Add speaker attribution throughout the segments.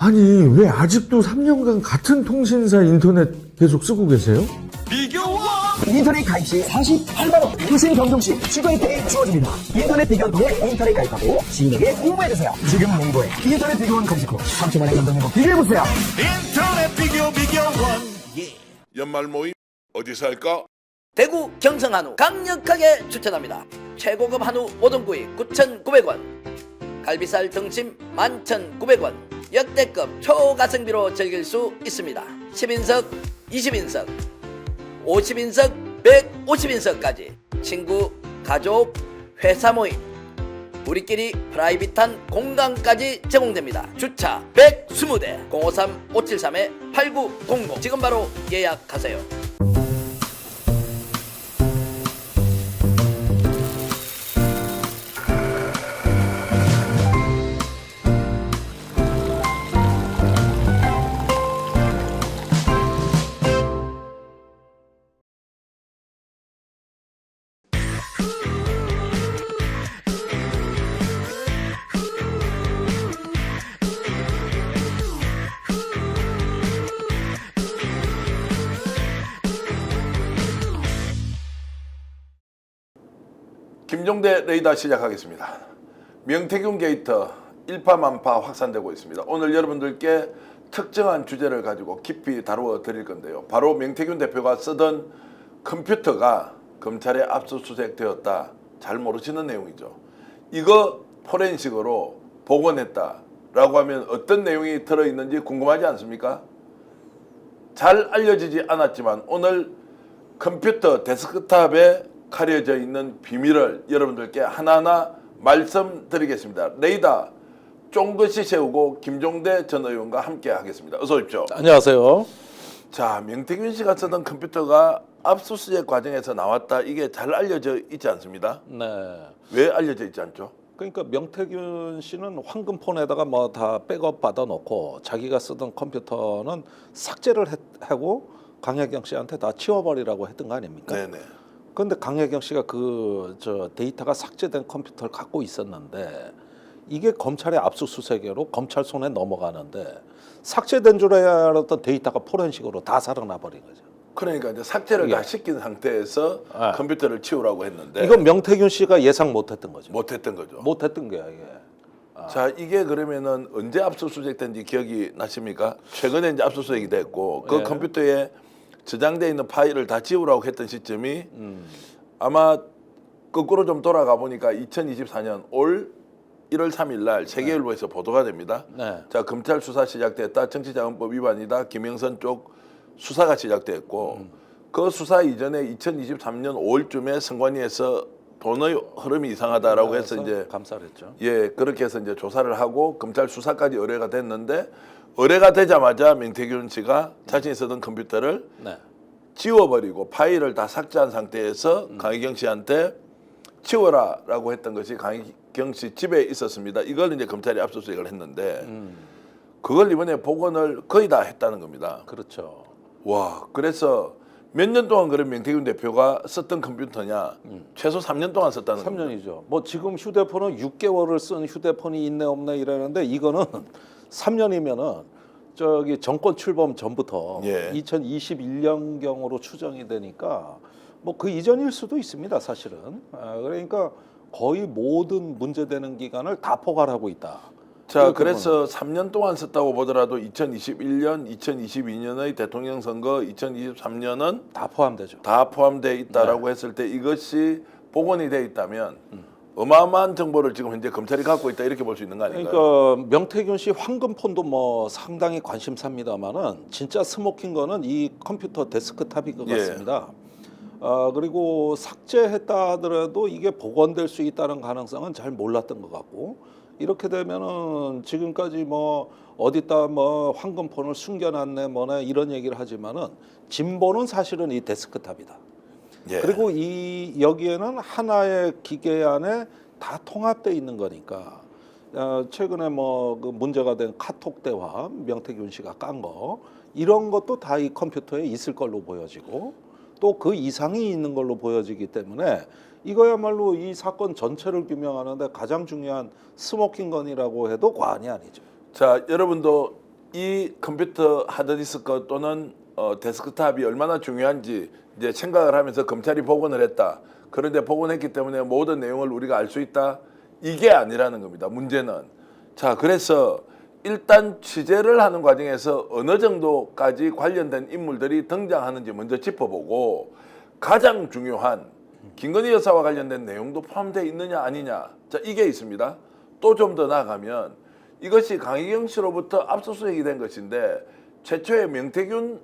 Speaker 1: 아니, 왜 아직도 3년간 같은 통신사 인터넷 계속 쓰고 계세요?
Speaker 2: 인터넷 가입 시 48만원, 교신 경종 시 추가 혜택이 주어집니다. 인터넷 비교원 통해 인터넷 가입하고 지인에게 홍보해주세요. 지금 네이버에 인터넷 비교원 검색 후 3초만에 감동 행복 비교해보세요.
Speaker 3: 인터넷 비교원. 연말 모임 어디서 할까?
Speaker 4: 대구 경성 한우 강력하게 추천합니다. 최고급 한우 5등구이 9,900원, 갈비살 등심 11,900원, 역대급 초가성비로 즐길 수 있습니다. 10인석, 20인석, 50인석, 150인석까지 친구, 가족, 회사 모임, 우리끼리 프라이빗한 공간까지 제공됩니다. 주차 120대 053-573-8900 지금 바로 예약하세요.
Speaker 3: 김종대 레이더 시작하겠습니다. 명태균 게이트 일파만파 확산되고 있습니다. 오늘 여러분들께 특정한 주제를 가지고 깊이 다루어 드릴 건데요. 바로 명태균 대표가 쓰던 컴퓨터가 검찰에 압수수색되었다. 잘 모르시는 내용이죠. 이거 포렌식으로 복원했다라고 하면 어떤 내용이 들어있는지 궁금하지 않습니까? 잘 알려지지 않았지만 오늘 컴퓨터 데스크탑에 가려져 있는 비밀을 여러분들께 하나하나 말씀드리겠습니다. 레이더 쫑긋이 세우고 김종대 전 의원과 함께 하겠습니다. 어서 오십시오.
Speaker 5: 안녕하세요.
Speaker 3: 자, 명태균 씨가 쓰던 컴퓨터가 압수수색 과정에서 나왔다. 이게 잘 알려져 있지 않습니다.
Speaker 5: 네.
Speaker 3: 왜 알려져 있지 않죠?
Speaker 5: 그러니까 명태균 씨는 황금폰에다가 뭐 다 백업 받아놓고 자기가 쓰던 컴퓨터는 삭제를 하고 강혜경 씨한테 다 치워버리라고 했던 거 아닙니까?
Speaker 3: 네네.
Speaker 5: 그런데 강혜경 씨가 그 데이터가 삭제된 컴퓨터를 갖고 있었는데 이게 검찰의 압수수색으로 검찰 손에 넘어가는데 삭제된 줄 알았던 데이터가 포렌식으로 다 살아나 버린 거죠.
Speaker 3: 그러니까 이제 삭제를
Speaker 5: 예.
Speaker 3: 다 시킨 상태에서
Speaker 5: 예.
Speaker 3: 컴퓨터를 치우라고 했는데
Speaker 5: 이건 명태균 씨가 예상 못했던 거죠.
Speaker 3: 못했던 거죠.
Speaker 5: 못했던 거야 이게.
Speaker 3: 자, 이게 그러면은 언제 압수수색된지 기억이 나십니까? 최근에 이제 압수수색이 됐고 그
Speaker 5: 예.
Speaker 3: 컴퓨터에 저장돼 있는 파일을 다 지우라고 했던 시점이 아마 거꾸로 좀 돌아가 보니까 2024년 올 1월 3일 날 세계일보에서 보도가 됩니다.
Speaker 5: 네.
Speaker 3: 자, 검찰 수사 시작됐다. 정치자금법 위반이다. 김영선 쪽 수사가 시작됐고 그 수사 이전에 2023년 5월쯤에 선관위에서 돈의 흐름이 이상하다라고 해서 이제
Speaker 5: 감사했죠.
Speaker 3: 예, 그렇게 해서 이제 조사를 하고 검찰 수사까지 의뢰가 됐는데 의뢰가 되자마자 명태균 씨가 자신이 쓰던 컴퓨터를
Speaker 5: 네.
Speaker 3: 지워버리고 파일을 다 삭제한 상태에서 강희경 씨한테 치워라라고 했던 것이 강희경 씨 집에 있었습니다. 이걸 이제 검찰이 압수수색을 했는데 그걸 이번에 복원을 거의 다 했다는 겁니다.
Speaker 5: 그렇죠.
Speaker 3: 와, 그래서 몇 년 동안 그런 명태균 대표가 썼던 컴퓨터냐? 최소 3년 동안 썼다는 겁니다.
Speaker 5: 3년이죠. 뭐 지금 휴대폰은 6개월을 쓴 휴대폰이 있네 없네 이러는데 이거는 3년이면은 저기 정권 출범 전부터
Speaker 3: 예.
Speaker 5: 2021년경으로 추정이 되니까 뭐 그 이전일 수도 있습니다, 사실은. 그러니까 거의 모든 문제되는 기간을 다 포괄하고 있다.
Speaker 3: 자, 그래서 3년 동안 썼다고 보더라도 2021년, 2022년의 대통령 선거, 2023년은
Speaker 5: 다 포함되죠.
Speaker 3: 다 포함되어 있다라고 했을 때 이것이 복원이 돼 있다면 어마어마한 정보를 지금 현재 검찰이 갖고 있다 이렇게 볼 수 있는 거 아닌가요?
Speaker 5: 그러니까 명태균 씨 황금폰도 뭐 상당히 관심사입니다만은 진짜 스모킹 거는 이 컴퓨터 데스크탑인 것
Speaker 3: 예.
Speaker 5: 같습니다. 그리고 삭제했다 하더라도 이게 복원될 수 있다는 가능성은 잘 몰랐던 것 같고 이렇게 되면은 지금까지 뭐 어디다 뭐 황금폰을 숨겨놨네 뭐네 이런 얘기를 하지만은 진보는 사실은 이 데스크탑이다.
Speaker 3: 예.
Speaker 5: 그리고 이 여기에는 하나의 기계 안에 다 통합돼 있는 거니까 최근에 뭐 그 문제가 된 카톡 대화 명태균 씨가 깐 거 이런 것도 다 이 컴퓨터에 있을 걸로 보여지고 또 그 이상이 있는 걸로 보여지기 때문에 이거야말로 이 사건 전체를 규명하는데 가장 중요한 스모킹 건이라고 해도 과언이 아니죠.
Speaker 3: 자, 여러분도 이 컴퓨터 하드디스크 또는 데스크탑이 얼마나 중요한지 이제 생각을 하면서 검찰이 복원을 했다. 그런데 복원했기 때문에 모든 내용을 우리가 알 수 있다. 이게 아니라는 겁니다. 문제는. 자, 그래서 일단 취재를 하는 과정에서 어느 정도까지 관련된 인물들이 등장하는지 먼저 짚어보고 가장 중요한 김건희 여사와 관련된 내용도 포함되어 있느냐 아니냐. 자, 이게 있습니다. 또 좀 더 나아가면 이것이 강희경 씨로부터 압수수색이 된 것인데 최초에 명태균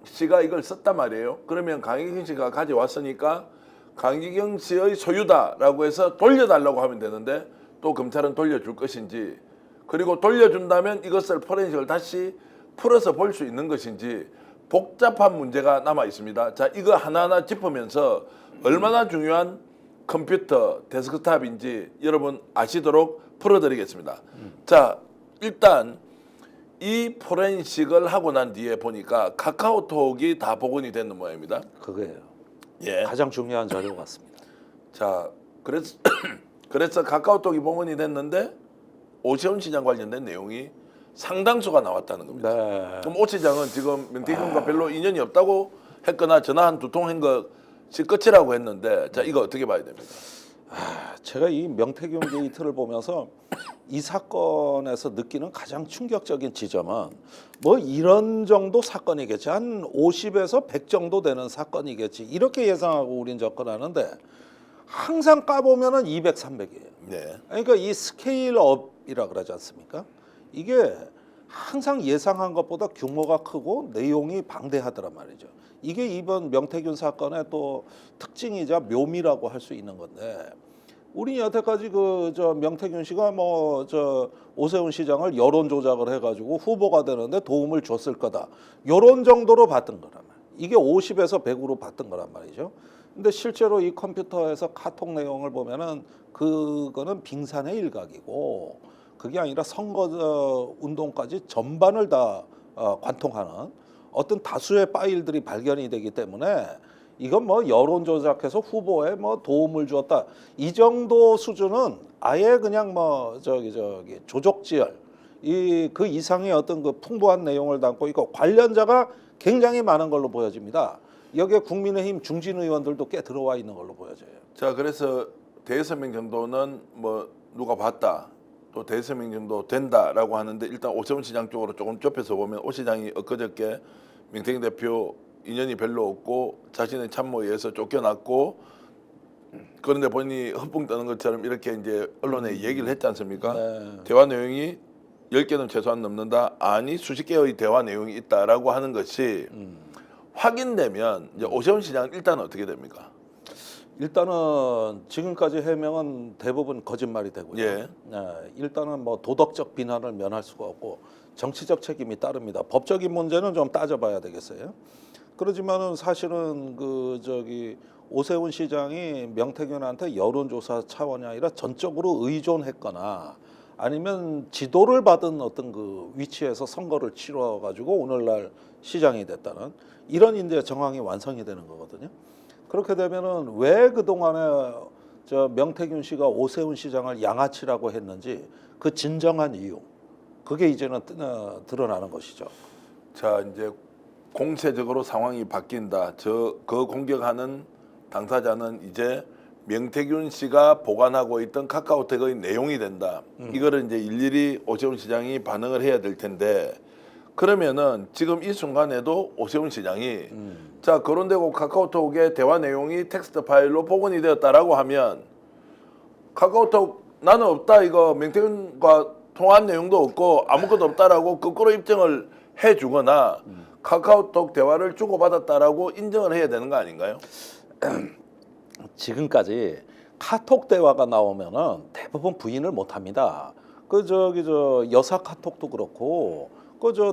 Speaker 3: 씨가 이걸 썼단 말이에요. 그러면 강희경 씨가 가져왔으니까 강희경 씨의 소유다라고 해서 돌려달라고 하면 되는데 또 검찰은 돌려줄 것인지, 그리고 돌려준다면 이것을 포렌식을 다시 풀어서 볼 수 있는 것인지 복잡한 문제가 남아 있습니다. 자, 이거 하나하나 짚으면서 얼마나 중요한 컴퓨터 데스크탑인지 여러분 아시도록 풀어드리겠습니다. 자, 일단 이 포렌식을 하고 난 뒤에 보니까 카카오톡이 다 복원이 되는 모양입니다.
Speaker 5: 그거예요.
Speaker 3: 예.
Speaker 5: 가장 중요한 자료 같습니다.
Speaker 3: 자, 그래서 카카오톡이 복원이 됐는데 오세훈 시장 관련된 내용이 상당수가 나왔다는 겁니다.
Speaker 5: 네.
Speaker 3: 그럼 오 시장은 지금 명태균과 별로 인연이 없다고 했거나 전화 한 두 통 한 것이 끝이라고 했는데, 자, 이거 어떻게 봐야 됩니까?
Speaker 5: 제가 이 명태균 게이트를 보면서 이 사건에서 느끼는 가장 충격적인 지점은 뭐 이런 정도 사건이겠지, 한 50에서 100 정도 되는 사건이겠지, 이렇게 예상하고 우린 접근하는데 항상 까보면은 200, 300이에요.
Speaker 3: 네.
Speaker 5: 그러니까 이 스케일업이라 그러지 않습니까? 이게 항상 예상한 것보다 규모가 크고 내용이 방대하더란 말이죠. 이게 이번 명태균 사건의 또 특징이자 묘미라고 할 수 있는 건데, 우리 여태까지 명태균 씨가 오세훈 시장을 여론 조작을 해가지고 후보가 되는데 도움을 줬을 거다, 이런 정도로 봤던 거란 말이에요. 이게 50에서 100으로 봤던 거란 말이죠. 근데 실제로 이 컴퓨터에서 카톡 내용을 보면은 그거는 빙산의 일각이고, 그게 아니라 선거 운동까지 전반을 다 관통하는 어떤 다수의 파일들이 발견이 되기 때문에 이건 뭐 여론 조작해서 후보에 뭐 도움을 주었다, 이 정도 수준은 아예 그냥 조족지열, 그 이상의 어떤 그 풍부한 내용을 담고 있고 관련자가 굉장히 많은 걸로 보여집니다. 여기에 국민의힘 중진 의원들도 꽤 들어와 있는 걸로 보여져요.
Speaker 3: 자, 그래서 대여섯 명 정도는 뭐 누가 봤다, 또 대여섯 명 정도 된다라고 하는데, 일단 오세훈 시장 쪽으로 조금 좁혀서 보면 오 시장이 엊그저께 명태균 대표 인연이 별로 없고 자신의 참모에 의해서 쫓겨났고, 그런데 본인이 헛붕 떠는 것처럼 이렇게 이제 언론에 얘기를 했지 않습니까?
Speaker 5: 네.
Speaker 3: 대화 내용이 10개는 최소한 넘는다, 아니 수십 개의 대화 내용이 있다라고 하는 것이 확인되면 이제 오세훈 시장은 일단 어떻게 됩니까?
Speaker 5: 일단은 지금까지 해명은 대부분 거짓말이 되고요.
Speaker 3: 예.
Speaker 5: 일단은 뭐 도덕적 비난을 면할 수가 없고 정치적 책임이 따릅니다. 법적인 문제는 좀 따져봐야 되겠어요. 그렇지만은 사실은 오세훈 시장이 명태균한테 여론조사 차원이 아니라 전적으로 의존했거나 아니면 지도를 받은 어떤 그 위치에서 선거를 치러가지고 오늘날 시장이 됐다는 이런 이제 정황이 완성이 되는 거거든요. 그렇게 되면은 왜 그동안에 명태균 씨가 오세훈 시장을 양아치라고 했는지 그 진정한 이유, 그게 이제는 드러나는 것이죠.
Speaker 3: 자, 이제 공세적으로 상황이 바뀐다. 그 공격하는 당사자는 이제 명태균 씨가 보관하고 있던 카카오톡의 내용이 된다. 이거를 이제 일일이 오세훈 시장이 반응을 해야 될 텐데, 그러면은 지금 이 순간에도 오세훈 시장이 자, 거론되고 카카오톡의 대화 내용이 텍스트 파일로 복원이 되었다라고 하면 카카오톡 나는 없다, 이거 명태균과 통화한 내용도 없고 아무것도 없다라고 거꾸로 입증을 해주거나 카카오톡 대화를 주고받았다라고 인정을 해야 되는 거 아닌가요?
Speaker 5: 지금까지 카톡 대화가 나오면은 대부분 부인을 못합니다. 여사 카톡도 그렇고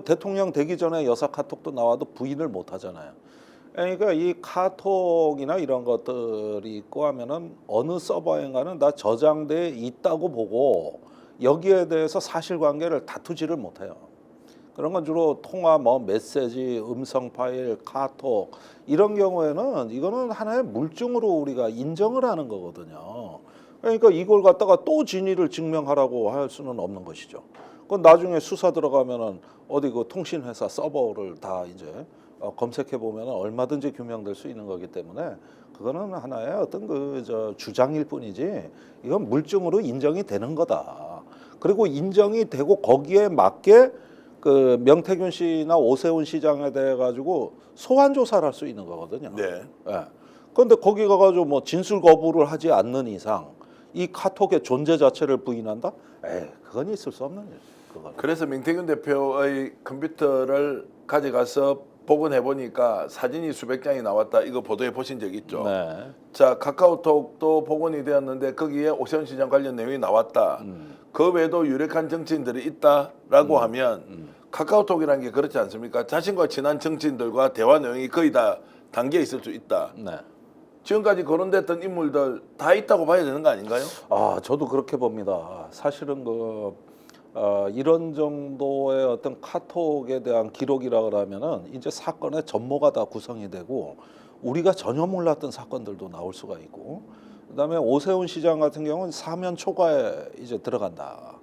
Speaker 5: 대통령 되기 전에 여사 카톡도 나와도 부인을 못하잖아요. 그러니까 이 카톡이나 이런 것들이 있고 하면은 어느 서버인가는 다 저장돼 있다고 보고 여기에 대해서 사실관계를 다투지를 못해요. 그런 건 주로 통화, 메시지, 음성 파일, 카톡 이런 경우에는 이거는 하나의 물증으로 우리가 인정을 하는 거거든요. 그러니까 이걸 갖다가 또 진위를 증명하라고 할 수는 없는 것이죠. 그 나중에 수사 들어가면은 어디 그 통신회사 서버를 다 이제 검색해 보면 얼마든지 규명될 수 있는 거기 때문에 그거는 하나의 어떤 그 주장일 뿐이지 이건 물증으로 인정이 되는 거다. 그리고 인정이 되고 거기에 맞게 그 명태균 씨나 오세훈 시장에 대해 가지고 소환 조사를 할 수 있는 거거든요.
Speaker 3: 네.
Speaker 5: 예. 그런데 거기 가가지고 뭐 진술 거부를 하지 않는 이상 이 카톡의 존재 자체를 부인한다? 그건 있을 수 없는 일. 그건.
Speaker 3: 그래서 명태균 대표의 컴퓨터를 가져가서 복원해 보니까 사진이 수백 장이 나왔다. 이거 보도해 보신 적 있죠?
Speaker 5: 네.
Speaker 3: 자, 카카오톡도 복원이 되었는데 거기에 오세훈 시장 관련 내용이 나왔다. 그 외에도 유력한 정치인들이 있다라고 하면 카카오톡이라는 게 그렇지 않습니까? 자신과 친한 정치인들과 대화 내용이 거의 다 담겨 있을 수 있다.
Speaker 5: 네.
Speaker 3: 지금까지 거론됐던 인물들 다 있다고 봐야 되는 거 아닌가요?
Speaker 5: 저도 그렇게 봅니다. 사실은 이런 정도의 어떤 카톡에 대한 기록이라 그러면은 이제 사건의 전모가 다 구성이 되고 우리가 전혀 몰랐던 사건들도 나올 수가 있고, 그다음에 오세훈 시장 같은 경우는 사면 초과에 이제 들어간다.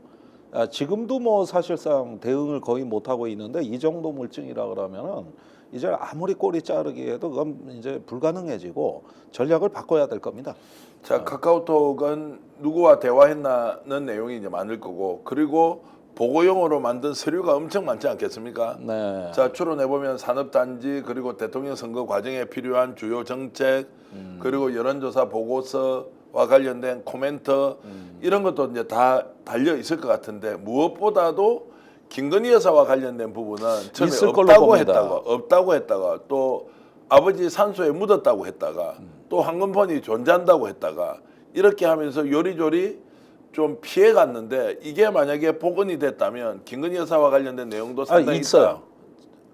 Speaker 5: 지금도 뭐 사실상 대응을 거의 못 하고 있는데 이 정도 물증이라 그러면은 이제 아무리 꼬리 자르기 해도 그건 이제 불가능해지고 전략을 바꿔야 될 겁니다.
Speaker 3: 자, 카카오톡은 누구와 대화했나는 내용이 이제 많을 거고, 그리고 보고용으로 만든 서류가 엄청 많지 않겠습니까?
Speaker 5: 네.
Speaker 3: 자, 추론해 보면 산업단지, 그리고 대통령 선거 과정에 필요한 주요 정책, 그리고 여론조사 보고서와 관련된 코멘트, 이런 것도 이제 다 달려 있을 것 같은데, 무엇보다도 김건희 여사와 관련된 부분은 처음에
Speaker 5: 있을 걸로 봅니다.
Speaker 3: 없다고 했다가 또 아버지 산소에 묻었다고 했다가 또 황금폰이 존재한다고 했다가 이렇게 하면서 요리조리 좀 피해 갔는데, 이게 만약에 복원이 됐다면 김건희 여사와 관련된 내용도 상당히
Speaker 5: 있어요.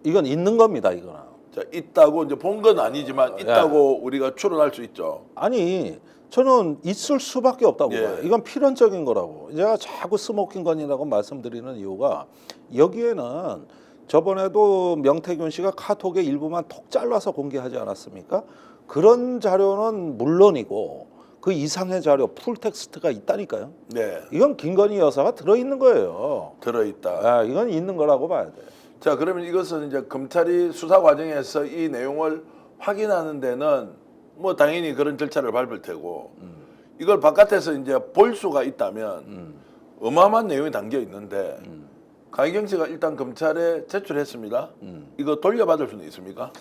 Speaker 5: 이건 있는 겁니다, 이거는.
Speaker 3: 자, 있다고 이제 본 건 아니지만 있다고 우리가 추론할 수 있죠.
Speaker 5: 아니, 저는 있을 수밖에 없다고
Speaker 3: 예.
Speaker 5: 봐요. 이건 필연적인 거라고. 제가 자꾸 스모킹 건이라고 말씀드리는 이유가 여기에는 저번에도 명태균 씨가 카톡의 일부만 톡 잘라서 공개하지 않았습니까? 그런 자료는 물론이고 그 이상의 자료 풀텍스트가 있다니까요.
Speaker 3: 네,
Speaker 5: 이건 김건희 여사가 들어있는 거예요.
Speaker 3: 들어있다.
Speaker 5: 이건 있는 거라고 봐야 돼요.
Speaker 3: 자, 그러면 이것은 이제 검찰이 수사 과정에서 이 내용을 확인하는 데는 뭐 당연히 그런 절차를 밟을 테고, 이걸 바깥에서 이제 볼 수가 있다면 어마어마한 내용이 담겨 있는데, 강희경 씨가 일단 검찰에 제출했습니다. 이거 돌려받을 수는 있습니까?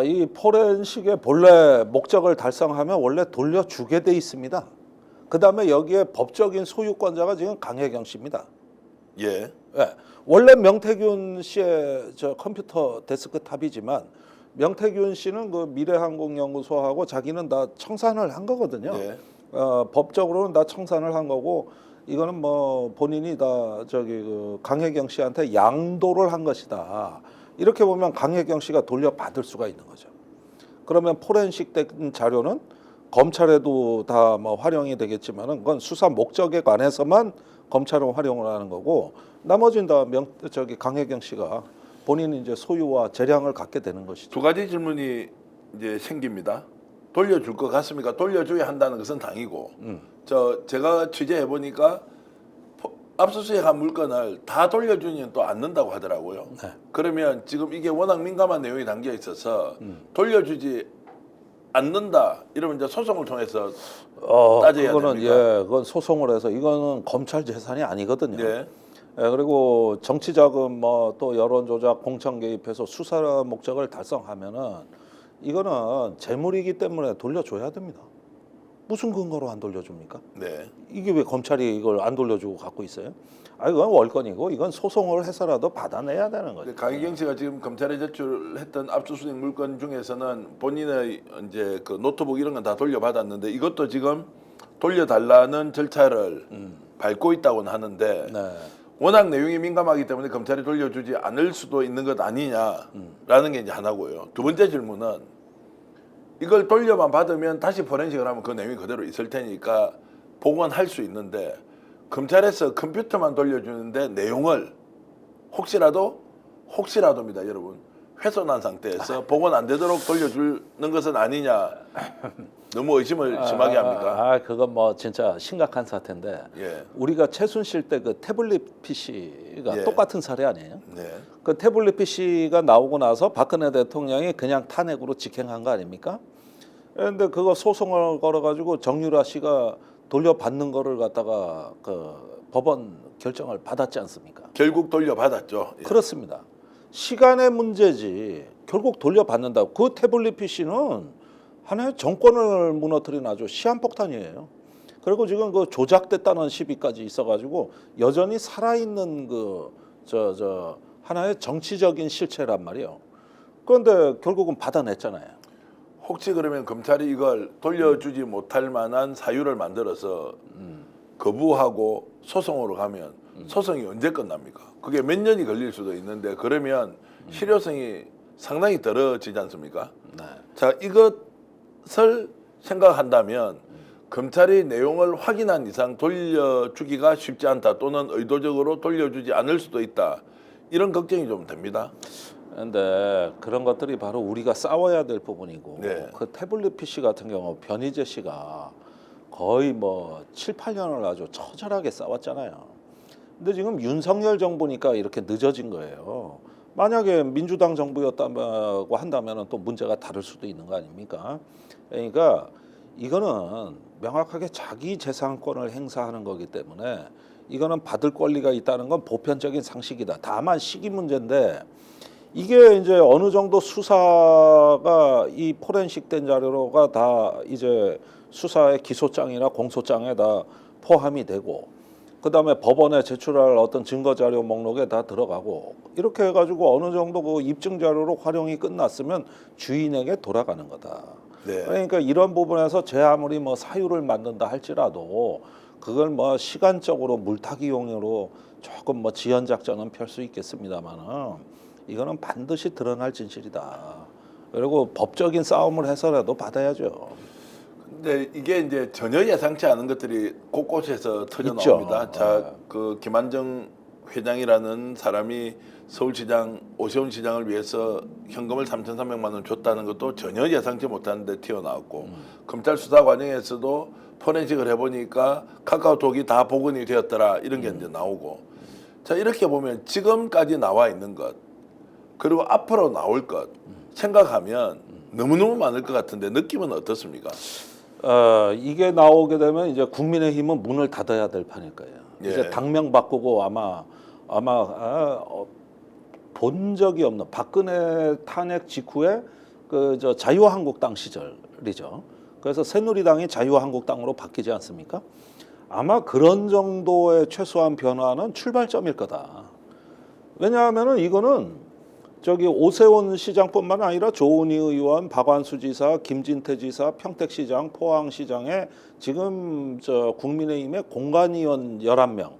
Speaker 5: 이 포렌식의 본래 목적을 달성하면 원래 돌려주게 돼 있습니다. 그 다음에 여기에 법적인 소유권자가 지금 강혜경 씨입니다.
Speaker 3: 예.
Speaker 5: 원래 명태균 씨의 컴퓨터 데스크탑이지만 명태균 씨는 그 미래항공연구소하고 자기는 다 청산을 한 거거든요.
Speaker 3: 네.
Speaker 5: 법적으로는 다 청산을 한 거고, 이거는 뭐 본인이 다 그 강혜경 씨한테 양도를 한 것이다. 이렇게 보면 강혜경 씨가 돌려받을 수가 있는 거죠. 그러면 포렌식 된 자료는 검찰에도 다 뭐 활용이 되겠지만은 그건 수사 목적에 관해서만 검찰은 활용을 하는 거고, 나머지는 다 강혜경 씨가 본인이 이제 소유와 재량을 갖게 되는 것이죠.
Speaker 3: 두 가지 질문이 이제 생깁니다. 돌려줄 것 같습니까? 돌려줘야 한다는 것은 당이고, 제가 취재해 보니까 압수수색한 물건을 다 돌려주면 또 않는다고 하더라고요.
Speaker 5: 네.
Speaker 3: 그러면 지금 이게 워낙 민감한 내용이 담겨 있어서 돌려주지 않는다 이러면 이제 소송을 통해서 따져야
Speaker 5: 그거는
Speaker 3: 됩니까?
Speaker 5: 그건 소송을 해서 이거는 검찰 재산이 아니거든요.
Speaker 3: 네.
Speaker 5: 그리고 정치자금 뭐 또 여론조작 공천 개입해서 수사 목적을 달성하면은 이거는 재물이기 때문에 돌려줘야 됩니다. 무슨 근거로 안 돌려줍니까?
Speaker 3: 네.
Speaker 5: 이게 왜 검찰이 이걸 안 돌려주고 갖고 있어요? 이건 월권이고 이건 소송을 해서라도 받아내야 되는 거죠.
Speaker 3: 강희경 씨가 지금 검찰에 제출했던 압수수색 물건 중에서는 본인의 이제 그 노트북 이런 건 다 돌려받았는데 이것도 지금 돌려달라는 절차를 밟고 있다고는 하는데,
Speaker 5: 네.
Speaker 3: 워낙 내용이 민감하기 때문에 검찰이 돌려주지 않을 수도 있는 것 아니냐라는 게 이제 하나고요. 두 번째 질문은 이걸 돌려만 받으면 다시 포렌식을 하면 그 내용이 그대로 있을 테니까 복원할 수 있는데, 검찰에서 컴퓨터만 돌려주는데 내용을 혹시라도입니다, 여러분. 훼손한 상태에서 복원 안 되도록 돌려주는 것은 아니냐. 너무 의심을 심하게 합니까?
Speaker 5: 그건 뭐 진짜 심각한 사태인데
Speaker 3: 예.
Speaker 5: 우리가 최순실 때 그 태블릿 PC가
Speaker 3: 예.
Speaker 5: 똑같은 사례 아니에요?
Speaker 3: 네.
Speaker 5: 그 태블릿 PC가 나오고 나서 박근혜 대통령이 그냥 탄핵으로 직행한 거 아닙니까? 그런데 그거 소송을 걸어가지고 정유라 씨가 돌려받는 거를 갖다가 그 법원 결정을 받았지 않습니까?
Speaker 3: 결국 돌려받았죠. 예.
Speaker 5: 그렇습니다. 시간의 문제지 결국 돌려받는다고. 그 태블릿 PC는 하나의 정권을 무너뜨린 아주 시한폭탄이에요. 그리고 지금 그 조작됐다는 시비까지 있어가지고 여전히 살아있는 그 하나의 정치적인 실체란 말이에요. 그런데 결국은 받아냈잖아요.
Speaker 3: 혹시 그러면 검찰이 이걸 돌려주지 못할 만한 사유를 만들어서 거부하고 소송으로 가면 소송이 언제 끝납니까? 그게 몇 년이 걸릴 수도 있는데 그러면 실효성이 상당히 떨어지지 않습니까?
Speaker 5: 네.
Speaker 3: 자, 이것을 생각한다면 검찰이 내용을 확인한 이상 돌려주기가 쉽지 않다 또는 의도적으로 돌려주지 않을 수도 있다. 이런 걱정이 좀 됩니다.
Speaker 5: 그런데 그런 것들이 바로 우리가 싸워야 될 부분이고
Speaker 3: 네.
Speaker 5: 그 태블릿 PC 같은 경우 변희재 씨가 거의 뭐 7, 8년을 아주 처절하게 싸웠잖아요. 근데 지금 윤석열 정부니까 이렇게 늦어진 거예요. 만약에 민주당 정부였다고 한다면 또 문제가 다를 수도 있는 거 아닙니까? 그러니까 이거는 명확하게 자기 재산권을 행사하는 거기 때문에 이거는 받을 권리가 있다는 건 보편적인 상식이다. 다만 시기 문제인데 이게 이제 어느 정도 수사가 이 포렌식된 자료가 다 이제 수사의 기소장이나 공소장에 다 포함이 되고 그다음에 법원에 제출할 어떤 증거 자료 목록에 다 들어가고 이렇게 해가지고 어느 정도 그 입증 자료로 활용이 끝났으면 주인에게 돌아가는 거다.
Speaker 3: 네.
Speaker 5: 그러니까 이런 부분에서 제 아무리 뭐 사유를 만든다 할지라도 그걸 뭐 시간적으로 물타기용으로 조금 뭐 지연 작전은 펼 수 있겠습니다만은 이거는 반드시 드러날 진실이다. 그리고 법적인 싸움을 해서라도 받아야죠.
Speaker 3: 근데 이게 이제 전혀 예상치 않은 것들이 곳곳에서 터져
Speaker 5: 있죠.
Speaker 3: 나옵니다. 자, 그 김한정 회장이라는 사람이 서울시장 오세훈 시장을 위해서 현금을 3,300만 원 줬다는 것도 전혀 예상치 못하는데 튀어나왔고 검찰 수사 과정에서도 포렌식을 해보니까 카카오톡이 다 복원이 되었더라 이런 게 이제 나오고 자 이렇게 보면 지금까지 나와 있는 것 그리고 앞으로 나올 것 생각하면 너무너무 많을 것 같은데 느낌은 어떻습니까?
Speaker 5: 이게 나오게 되면 이제 국민의힘은 문을 닫아야 될 판일 거예요.
Speaker 3: 예.
Speaker 5: 이제 당명 바꾸고 아마 본 적이 없는 박근혜 탄핵 직후에 그 자유한국당 시절이죠. 그래서 새누리당이 자유한국당으로 바뀌지 않습니까? 아마 그런 정도의 최소한 변화는 출발점일 거다. 왜냐하면은 이거는 오세훈 시장뿐만 아니라 조은희 의원, 박완수 지사, 김진태 지사, 평택시장, 포항시장에 지금 국민의힘의 공관위원 11명,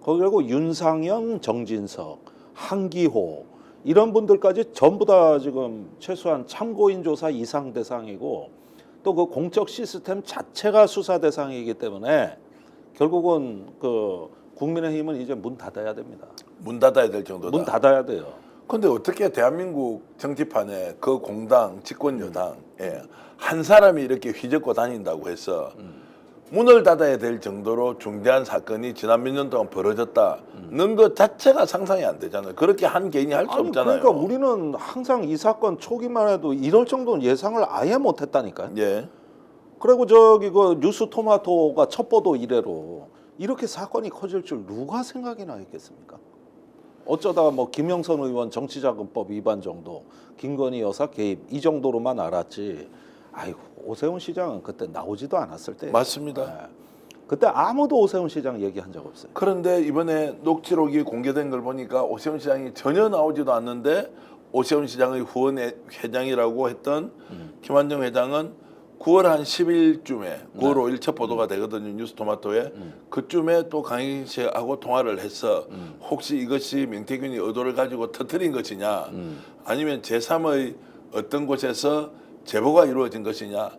Speaker 5: 그리고 윤상현, 정진석, 한기호 이런 분들까지 전부 다 지금 최소한 참고인 조사 이상 대상이고 또 그 공적 시스템 자체가 수사 대상이기 때문에 결국은 그 국민의힘은 이제 문 닫아야 됩니다.
Speaker 3: 문 닫아야 될 정도다.
Speaker 5: 문 닫아야 돼요.
Speaker 3: 근데 어떻게 대한민국 정치판에 그 공당, 집권 여당에 한 사람이 이렇게 휘젓고 다닌다고 해서 문을 닫아야 될 정도로 중대한 사건이 지난 몇 년 동안 벌어졌다는 것 자체가 상상이 안 되잖아요. 그렇게 한 개인이 할 수 없잖아요.
Speaker 5: 그러니까 우리는 항상 이 사건 초기만 해도 이럴 정도는 예상을 아예 못했다니까요.
Speaker 3: 예.
Speaker 5: 그리고 그 뉴스 토마토가 첫 보도 이래로 이렇게 사건이 커질 줄 누가 생각이나 했겠습니까? 어쩌다가 뭐 김영선 의원 정치자금법 위반 정도, 김건희 여사 개입 이 정도로만 알았지. 아이고 오세훈 시장은 그때 나오지도 않았을 때.
Speaker 3: 맞습니다.
Speaker 5: 네. 그때 아무도 오세훈 시장 얘기한 적 없어요.
Speaker 3: 그런데 이번에 녹취록이 공개된 걸 보니까 오세훈 시장이 전혀 나오지도 않는데 오세훈 시장의 후원 회장이라고 했던 김한정 회장은 9월 한 10일쯤에 9월 5일 첫 보도가 되거든요. 뉴스토마토에. 그쯤에 또 강희경 씨하고 통화를 해서 혹시 이것이 명태균이 의도를 가지고 터뜨린 것이냐 아니면 제3의 어떤 곳에서 제보가 이루어진 것이냐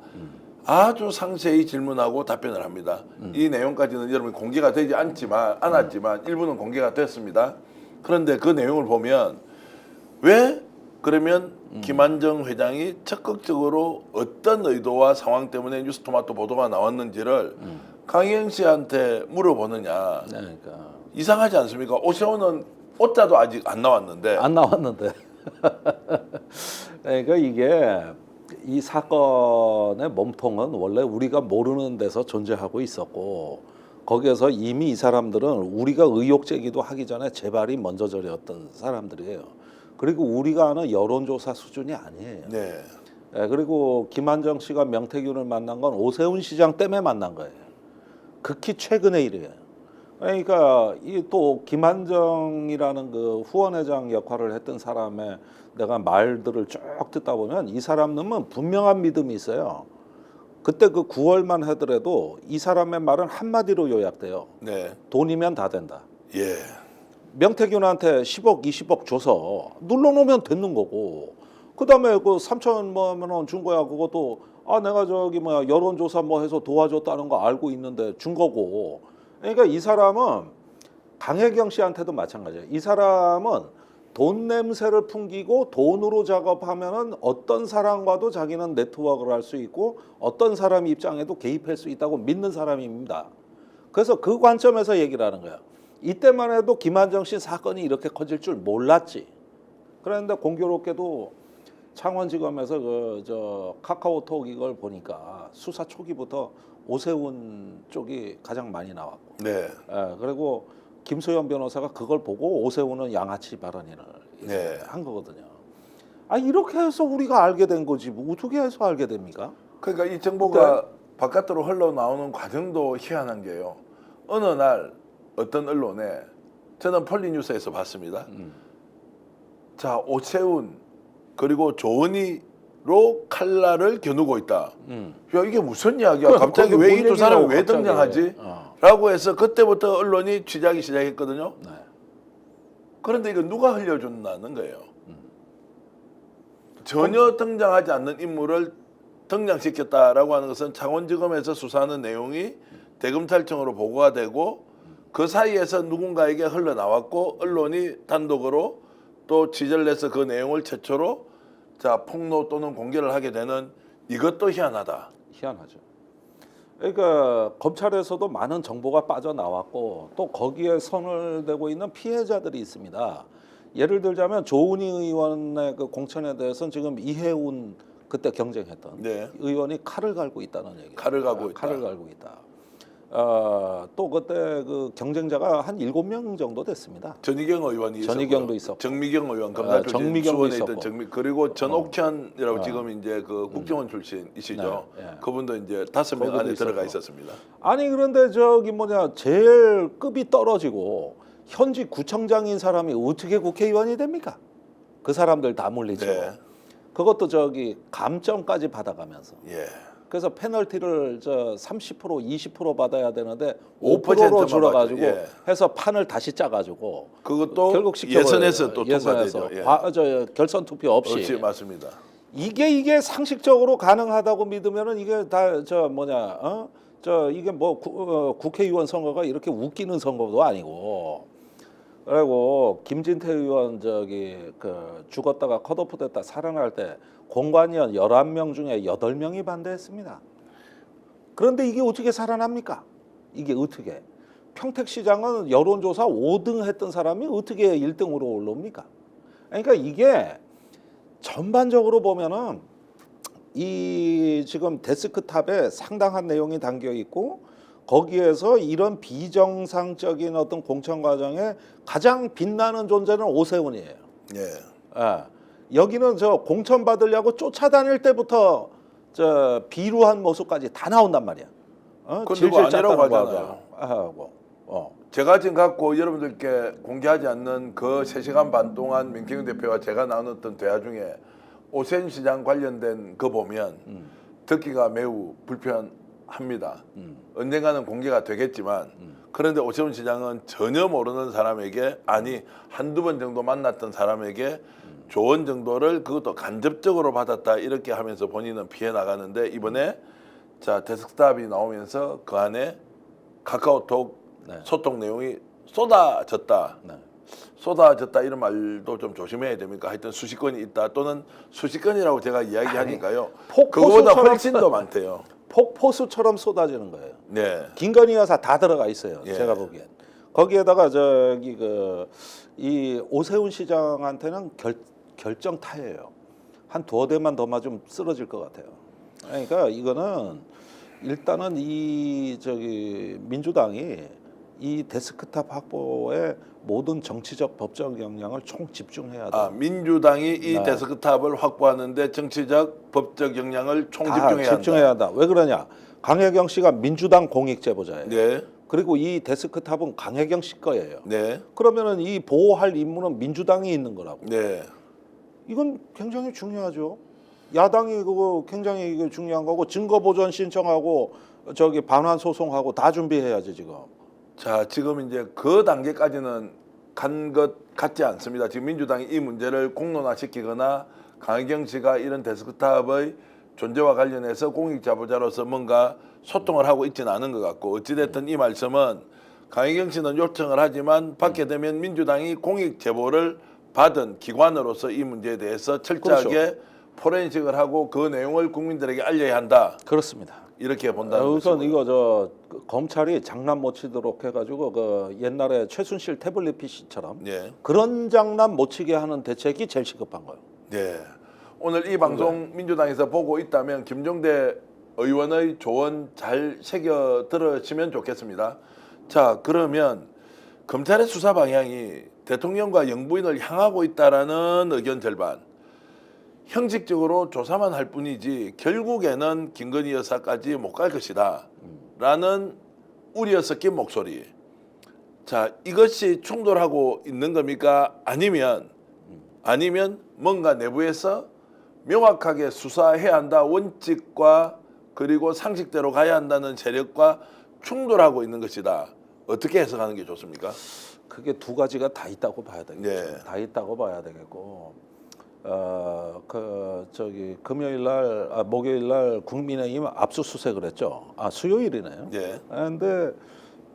Speaker 3: 아주 상세히 질문하고 답변을 합니다. 이 내용까지는 여러분 공개가 되지 않았지만 일부는 공개가 됐습니다. 그런데 그 내용을 보면 왜 그러면 김한정 회장이 적극적으로 어떤 의도와 상황 때문에 뉴스토마토 보도가 나왔는지를 강희영 씨한테 물어보느냐.
Speaker 5: 네, 그러니까
Speaker 3: 이상하지 않습니까? 오세훈은 오자도 아직 안 나왔는데.
Speaker 5: 안 나왔는데. 그러니까 이게 이 사건의 몸통은 원래 우리가 모르는 데서 존재하고 있었고 거기에서 이미 이 사람들은 우리가 의혹 제기도 하기 전에 재발이 먼저 저렸던 사람들이에요. 그리고 우리가 아는 여론조사 수준이 아니에요.
Speaker 3: 네.
Speaker 5: 그리고 김한정 씨가 명태균을 만난 건 오세훈 시장 때문에 만난 거예요. 극히 최근의 일이에요. 그러니까 이 또 김한정이라는 그 후원회장 역할을 했던 사람의 내가 말들을 쭉 듣다 보면 이 사람은 분명한 믿음이 있어요. 그때 그 9월만 하더라도 이 사람의 말은 한마디로 요약돼요.
Speaker 3: 네.
Speaker 5: 돈이면 다 된다.
Speaker 3: 예.
Speaker 5: 명태균한테 10억, 20억 줘서 눌러놓으면 되는 거고, 그 다음에 그 3천만 원 준 거야. 그것도 내가 저기 뭐야 여론조사 뭐 해서 도와줬다는 거 알고 있는데 준 거고. 그러니까 이 사람은 강혜경 씨한테도 마찬가지예요. 이 사람은 돈 냄새를 풍기고 돈으로 작업하면은 어떤 사람과도 자기는 네트워크를 할 수 있고 어떤 사람 입장에도 개입할 수 있다고 믿는 사람입니다. 그래서 그 관점에서 얘기를 하는 거예요. 이때만 해도 김한정 씨 사건이 이렇게 커질 줄 몰랐지. 그런데 공교롭게도 창원지검에서 저 카카오톡 이걸 보니까 수사 초기부터 오세훈 쪽이 가장 많이 나왔고,
Speaker 3: 네.
Speaker 5: 그리고 김소연 변호사가 그걸 보고 오세훈은 양아치 발언을
Speaker 3: 네.
Speaker 5: 한 거거든요. 이렇게 해서 우리가 알게 된 거지. 뭐 어떻게 해서 알게 됩니까?
Speaker 3: 그러니까 이 정보가 바깥으로 흘러나오는 과정도 희한한 게요. 어느 날 어떤 언론에 저는 폴리뉴스에서 봤습니다. 자, 오세훈 그리고 조은희로 칼날을 겨누고 있다. 야, 이게 무슨 이야기야? 갑자기 왜 이 두 사람이 왜 등장하지? 라고 해서 그때부터 언론이 취재하기 시작했거든요.
Speaker 5: 네.
Speaker 3: 그런데 이거 누가 흘려준다는 거예요. 전혀 등장하지 않는 인물을 등장시켰다라고 하는 것은 창원지검에서 수사하는 내용이 대검찰청으로 보고가 되고 그 사이에서 누군가에게 흘러나왔고 언론이 단독으로 또 취재를 해서 그 내용을 최초로 자 폭로 또는 공개를 하게 되는 이것도 희한하다.
Speaker 5: 희한하죠. 그러니까 검찰에서도 많은 정보가 빠져나왔고 또 거기에 선을 대고 있는 피해자들이 있습니다. 예를 들자면 조은희 의원의 그 공천에 대해서는 지금 이해운 그때 경쟁했던
Speaker 3: 네.
Speaker 5: 의원이 칼을 갈고 있다는 얘기예요.
Speaker 3: 칼을 갈고 있다.
Speaker 5: 칼을 갈고 있다. 또 그때 그 경쟁자가 한 7명 정도 됐습니다.
Speaker 3: 전희경 의원이
Speaker 5: 전희경도
Speaker 3: 있었고요.
Speaker 5: 있었고.
Speaker 3: 정미경 의원 검사 출신
Speaker 5: 정미경도
Speaker 3: 수원에
Speaker 5: 있었고.
Speaker 3: 있던 그리고 전옥현이라고 지금 이제 그 국정원 출신이시죠.
Speaker 5: 네, 네.
Speaker 3: 그분도 이제 5명
Speaker 5: 거기도
Speaker 3: 안에 들어가
Speaker 5: 있었고.
Speaker 3: 있었습니다.
Speaker 5: 아니 그런데 저기 뭐냐 제일 급이 떨어지고 현지 구청장인 사람이 어떻게 국회의원이 됩니까? 그 사람들 다 물리치고
Speaker 3: 네.
Speaker 5: 그것도 저기 감점까지 받아가면서
Speaker 3: 예.
Speaker 5: 그래서 페널티를 30% 20% 받아야 되는데
Speaker 3: 5%만
Speaker 5: 5%로 줄여가지고
Speaker 3: 받죠. 예.
Speaker 5: 해서 판을 다시 짜가지고
Speaker 3: 그것도
Speaker 5: 결국 시켜버려요.
Speaker 3: 예선에서 또
Speaker 5: 예선에서
Speaker 3: 통과되죠. 예.
Speaker 5: 결선 투표 없이
Speaker 3: 그렇지 맞습니다.
Speaker 5: 이게 상식적으로 가능하다고 믿으면은 이게 다 이게 뭐 국회의원 선거가 이렇게 웃기는 선거도 아니고 그리고 김진태 의원 죽었다가 컷오프 됐다 살아날 때 공관위원 11명 중에 8명이 반대했습니다. 그런데 이게 어떻게 살아납니까? 이게 어떻게? 평택시장은 여론조사 5등 했던 사람이 어떻게 1등으로 올라옵니까? 그러니까 이게 전반적으로 보면은 이 지금 데스크탑에 상당한 내용이 담겨 있고 거기에서 이런 비정상적인 어떤 공천 과정에 가장 빛나는 존재는 오세훈이에요.
Speaker 3: 예.
Speaker 5: 여기는 공천 받으려고 쫓아다닐 때부터 비루한 모습까지 다 나온단 말이야.
Speaker 3: 그건 누구 아니라고 하잖아요.
Speaker 5: 하고.
Speaker 3: 제가 지금 갖고 여러분들께 공개하지 않는 그 3시간 반 동안 명태균 대표와 제가 나눴던 대화 중에 오세훈 시장 관련된 거 보면 듣기가 매우 불편합니다. 언젠가는 공개가 되겠지만 그런데 오세훈 시장은 전혀 모르는 사람에게 한두 번 정도 만났던 사람에게 조언 정도를 그것도 간접적으로 받았다 이렇게 하면서 본인은 피해 나가는데 이번에 데스크탑이 나오면서 그 안에 카카오톡
Speaker 5: 네.
Speaker 3: 소통 내용이 쏟아졌다.
Speaker 5: 네.
Speaker 3: 쏟아졌다 이런 말도 좀 조심해야 됩니까? 하여튼 수십 건이 있다 또는 수십 건이라고 제가 이야기하니까요. 그거보다
Speaker 5: 폭포수처럼
Speaker 3: 훨씬 더 많대요.
Speaker 5: 폭포수처럼 쏟아지는 거예요.
Speaker 3: 네.
Speaker 5: 김건희 여사 다 들어가 있어요.
Speaker 3: 예.
Speaker 5: 제가 보기엔. 거기에다가 저기 이 오세훈 시장한테는 결정타예요. 한 두어 대만 더 맞으면 쓰러질 것 같아요. 그러니까 이거는 일단은 이 저기 민주당이 이 데스크탑 확보에 모든 정치적 법적 역량을 총 집중해야 돼.
Speaker 3: 아, 민주당이 이
Speaker 5: 네.
Speaker 3: 데스크탑을 확보하는데 정치적 법적 역량을 총
Speaker 5: 다
Speaker 3: 집중해야
Speaker 5: 집중해야
Speaker 3: 한다.
Speaker 5: 한다. 왜 그러냐? 강혜경 씨가 민주당 공익 제보자예요.
Speaker 3: 네.
Speaker 5: 그리고 이 데스크탑은 강혜경 씨 거예요.
Speaker 3: 네.
Speaker 5: 그러면은 이 보호할 임무는 민주당이 있는 거라고.
Speaker 3: 네.
Speaker 5: 이건 굉장히 중요하죠. 야당이 그거 굉장히 이거 중요한 거고 증거 보전 신청하고 저기 반환 소송하고 다 준비해야지 지금.
Speaker 3: 자, 지금 이제 그 단계까지는 간 것 같지 않습니다. 지금 민주당이 이 문제를 공론화시키거나 강혜경 씨가 이런 데스크탑의 존재와 관련해서 공익자보자로서 뭔가 소통을 하고 있지는 않은 것 같고 어찌됐든 이 말씀은 강혜경 씨는 요청을 하지만 받게 되면 민주당이 공익제보를 받은 기관으로서 이 문제에 대해서 철저하게
Speaker 5: 그렇죠.
Speaker 3: 포렌식을 하고 그 내용을 국민들에게 알려야 한다.
Speaker 5: 그렇습니다.
Speaker 3: 이렇게 본다는
Speaker 5: 우선
Speaker 3: 것이고요.
Speaker 5: 이거 검찰이 장난 못 치도록 해가지고 그 옛날에 최순실 태블릿 PC처럼
Speaker 3: 네.
Speaker 5: 그런 장난 못 치게 하는 대책이 제일 시급한 거예요.
Speaker 3: 네. 오늘 이 방송 민주당에서 보고 있다면 김종대 의원의 조언 잘 새겨 들으시면 좋겠습니다. 자, 그러면 검찰의 수사 방향이 대통령과 영부인을 향하고 있다라는 의견 절반. 형식적으로 조사만 할 뿐이지 결국에는 김건희 여사까지 못 갈 것이다 라는 우려 섞인 목소리. 자, 이것이 충돌하고 있는 겁니까? 아니면 뭔가 내부에서 명확하게 수사해야 한다 원칙과 그리고 상식대로 가야 한다는 세력과 충돌하고 있는 것이다. 어떻게 해석하는 게 좋습니까?
Speaker 5: 그게 두 가지가 다 있다고 봐야 되겠죠.
Speaker 3: 네.
Speaker 5: 다 있다고 봐야 되겠고. 저기 금요일 날, 목요일 날 국민의힘 압수수색을 했죠. 수요일이네요.
Speaker 3: 예.
Speaker 5: 근데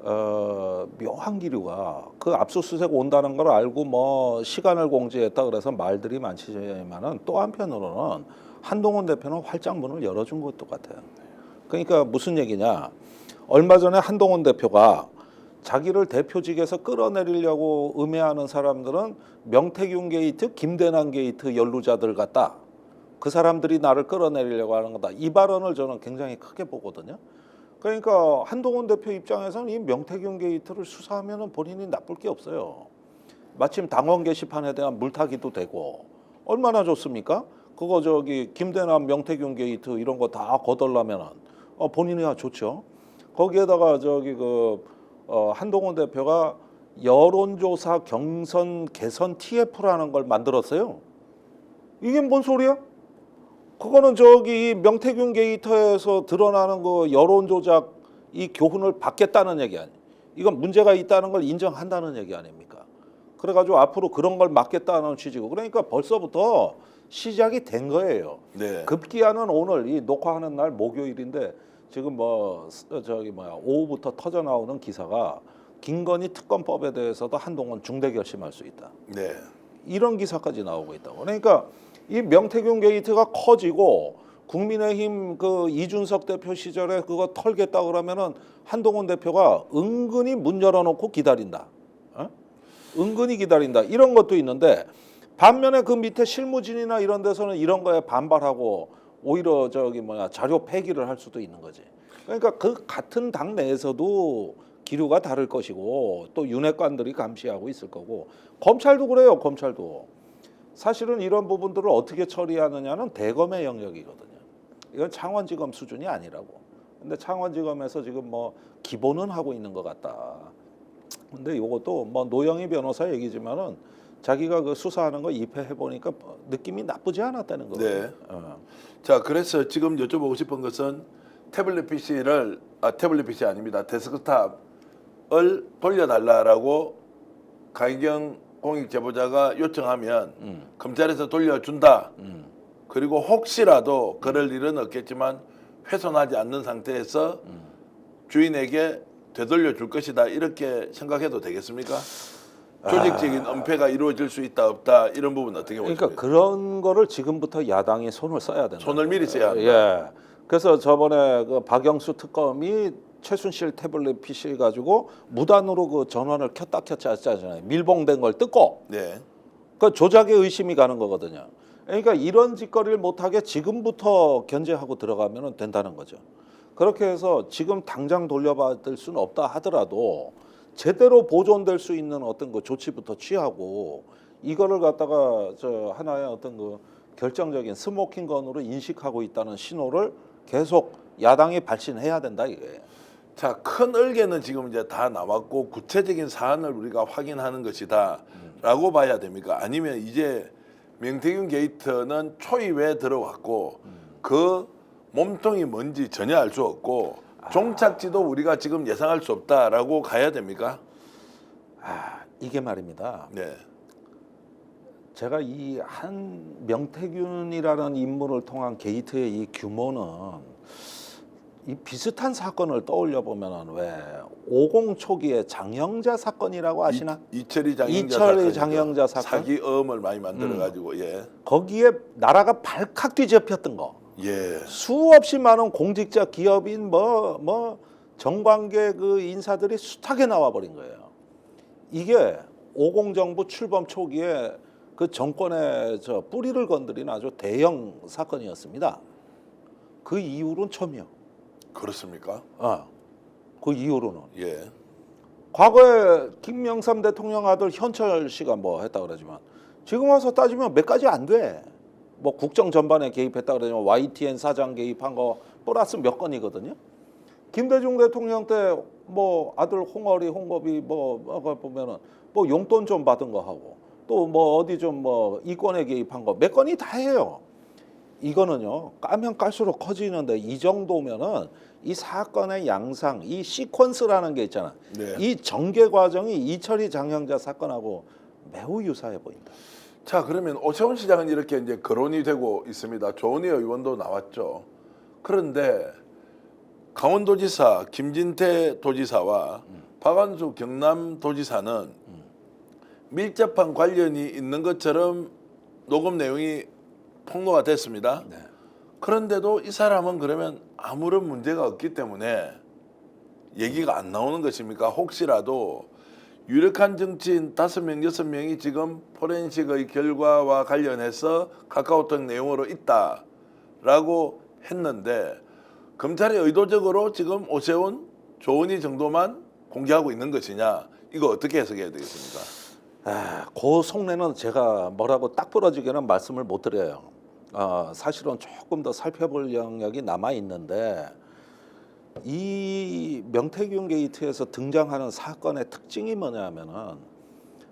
Speaker 5: 묘한 기류가 그 압수수색 온다는 걸 알고 뭐 시간을 공지했다 그래서 말들이 많지만은 또 한편으로는 한동훈 대표는 활짝 문을 열어준 것도 같아요. 그러니까 무슨 얘기냐? 얼마 전에 한동훈 대표가 자기를 대표직에서 끌어내리려고 음해하는 사람들은 명태균 게이트, 김대남 게이트 연루자들 같다. 그 사람들이 나를 끌어내리려고 하는 거다. 이 발언을 저는 굉장히 크게 보거든요. 그러니까 한동훈 대표 입장에서는 이 명태균 게이트를 수사하면 본인이 나쁠 게 없어요. 마침 당원 게시판에 대한 물타기도 되고 얼마나 좋습니까? 그거 저기 김대남 명태균 게이트 이런 거 다 거덜나면은 본인이야 좋죠. 거기에다가 저기 한동훈 대표가 여론조사 경선 개선 TF라는 걸 만들었어요. 이게 뭔 소리야? 그거는 저기 명태균 게이트에서 드러나는 그 여론 조작 이 교훈을 받겠다는 얘기 아니에요. 이건 문제가 있다는 걸 인정한다는 얘기 아닙니까? 그래가지고 앞으로 그런 걸 막겠다는 취지고 그러니까 벌써부터 시작이 된 거예요.
Speaker 3: 네.
Speaker 5: 급기야는 오늘 이 녹화하는 날 목요일인데 지금 오후부터 터져 나오는 기사가 김건희 특검법에 대해서도 한동훈 중대 결심할 수 있다.
Speaker 3: 네.
Speaker 5: 이런 기사까지 나오고 있다고. 그러니까 이 명태균 게이트가 커지고 국민의힘 그 이준석 대표 시절에 그거 털겠다 그러면은 한동훈 대표가 은근히 문 열어놓고 기다린다. 은근히 기다린다. 이런 것도 있는데 반면에 그 밑에 실무진이나 이런 데서는 이런 거에 반발하고 오히려 자료 폐기를 할 수도 있는 거지. 그러니까 그 같은 당 내에서도 기류가 다를 것이고 또 윤핵관들이 감시하고 있을 거고 검찰도 그래요. 검찰도 사실은 이런 부분들을 어떻게 처리하느냐는 대검의 영역이거든요. 이건 창원지검 수준이 아니라고. 근데 창원지검에서 지금 기본은 하고 있는 것 같다. 근데 이것도 노영희 변호사 얘기지만은 자기가 그 수사하는 거 입회해 보니까 느낌이 나쁘지 않았다는 거예요.
Speaker 3: 네. 자, 그래서 지금 여쭤보고 싶은 것은 태블릿 PC 아닙니다. 데스크탑을 돌려달라라고 강혜경 공익제보자가 요청하면 검찰에서 돌려준다. 그리고 혹시라도 그럴 일은 없겠지만 훼손하지 않는 상태에서 주인에게 되돌려 줄 것이다. 이렇게 생각해도 되겠습니까? 조직적인 은폐가 이루어질 수 있다 없다 이런 부분 어떻게 보십니까?
Speaker 5: 그러니까 그런 거를 지금부터 야당이 손을 써야 된다.
Speaker 3: 손을 미리 써야 한다.
Speaker 5: 예. 그래서 저번에 그 박영수 특검이 최순실 태블릿 PC 가지고 무단으로 그 전원을 켰다 켰지 하잖아요. 밀봉된 걸 뜯고
Speaker 3: 네.
Speaker 5: 그 조작의 의심이 가는 거거든요. 그러니까 이런 짓거리를 못하게 지금부터 견제하고 들어가면 된다는 거죠. 그렇게 해서 지금 당장 돌려받을 수는 없다 하더라도 제대로 보존될 수 있는 어떤 그 조치부터 취하고 이거를 갖다가 저 하나의 어떤 그 결정적인 스모킹건으로 인식하고 있다는 신호를 계속 야당이 발신해야 된다 이게.
Speaker 3: 자, 큰 얼개는 지금 이제 다 나왔고 구체적인 사안을 우리가 확인하는 것이다라고 봐야 됩니까? 아니면 이제 명태균 게이트는 초입에 들어왔고 그 몸통이 뭔지 전혀 알 수 없고 종착지도 우리가 지금 예상할 수 없다라고 가야 됩니까?
Speaker 5: 이게 말입니다.
Speaker 3: 네.
Speaker 5: 제가 이 한 명태균이라는 인물을 통한 게이트의 이 규모는 이 비슷한 사건을 떠올려 보면은 왜 50 초기에 장영자 사건이라고 아시나?
Speaker 3: 이철이 장영자
Speaker 5: 이철이
Speaker 3: 사건이죠.
Speaker 5: 장영자 사건?
Speaker 3: 사기음을 많이 만들어 가지고 예.
Speaker 5: 거기에 나라가 발칵 뒤집혔던 거.
Speaker 3: 예.
Speaker 5: 수없이 많은 공직자, 기업인 뭐 정관계 그 인사들이 숱하게 나와 버린 거예요. 이게 50 정부 출범 초기에 그 정권의 저 뿌리를 건드린 아주 대형 사건이었습니다. 그 이후로는 처음이요.
Speaker 3: 그렇습니까?
Speaker 5: 그 이후로는.
Speaker 3: 예.
Speaker 5: 과거에 김영삼 대통령 아들 현철 씨가 뭐 했다 그러지만 지금 와서 따지면 몇 가지 안 돼. 뭐 국정 전반에 개입했다 그러지만 YTN 사장 개입한 거 플러스 몇 건이거든요. 김대중 대통령 때 뭐 아들 홍업이 뭐 보면은 뭐 용돈 좀 받은 거 하고 또 뭐 어디 좀 뭐 이권에 개입한 거 몇 건이 다 해요. 이거는요 까면 깔수록 커지는데 이 정도면은 이 사건의 양상, 이 시퀀스라는 게 있잖아.
Speaker 3: 네.
Speaker 5: 이 전개 과정이 이철이 장영자 사건하고 매우 유사해 보인다.
Speaker 3: 자, 그러면 오세훈 시장은 이렇게 이제 거론이 되고 있습니다. 조은희 의원도 나왔죠. 그런데 강원도지사 김진태 도지사와 박완수 경남도지사는 밀접한 관련이 있는 것처럼 녹음 내용이 폭로가 됐습니다.
Speaker 5: 네.
Speaker 3: 그런데도 이 사람은 그러면 아무런 문제가 없기 때문에 얘기가 안 나오는 것입니까? 혹시라도 유력한 정치인 5명, 6명이 지금 포렌식의 결과와 관련해서 카카오톡 내용으로 있다라고 했는데 검찰이 의도적으로 지금 오세훈, 조은희 정도만 공개하고 있는 것이냐? 이거 어떻게 해석해야 되겠습니까?
Speaker 5: 그 속내는 제가 뭐라고 딱 부러지게는 말씀을 못 드려요. 사실은 조금 더 살펴볼 영역이 남아 있는데 이 명태균 게이트에서 등장하는 사건의 특징이 뭐냐면은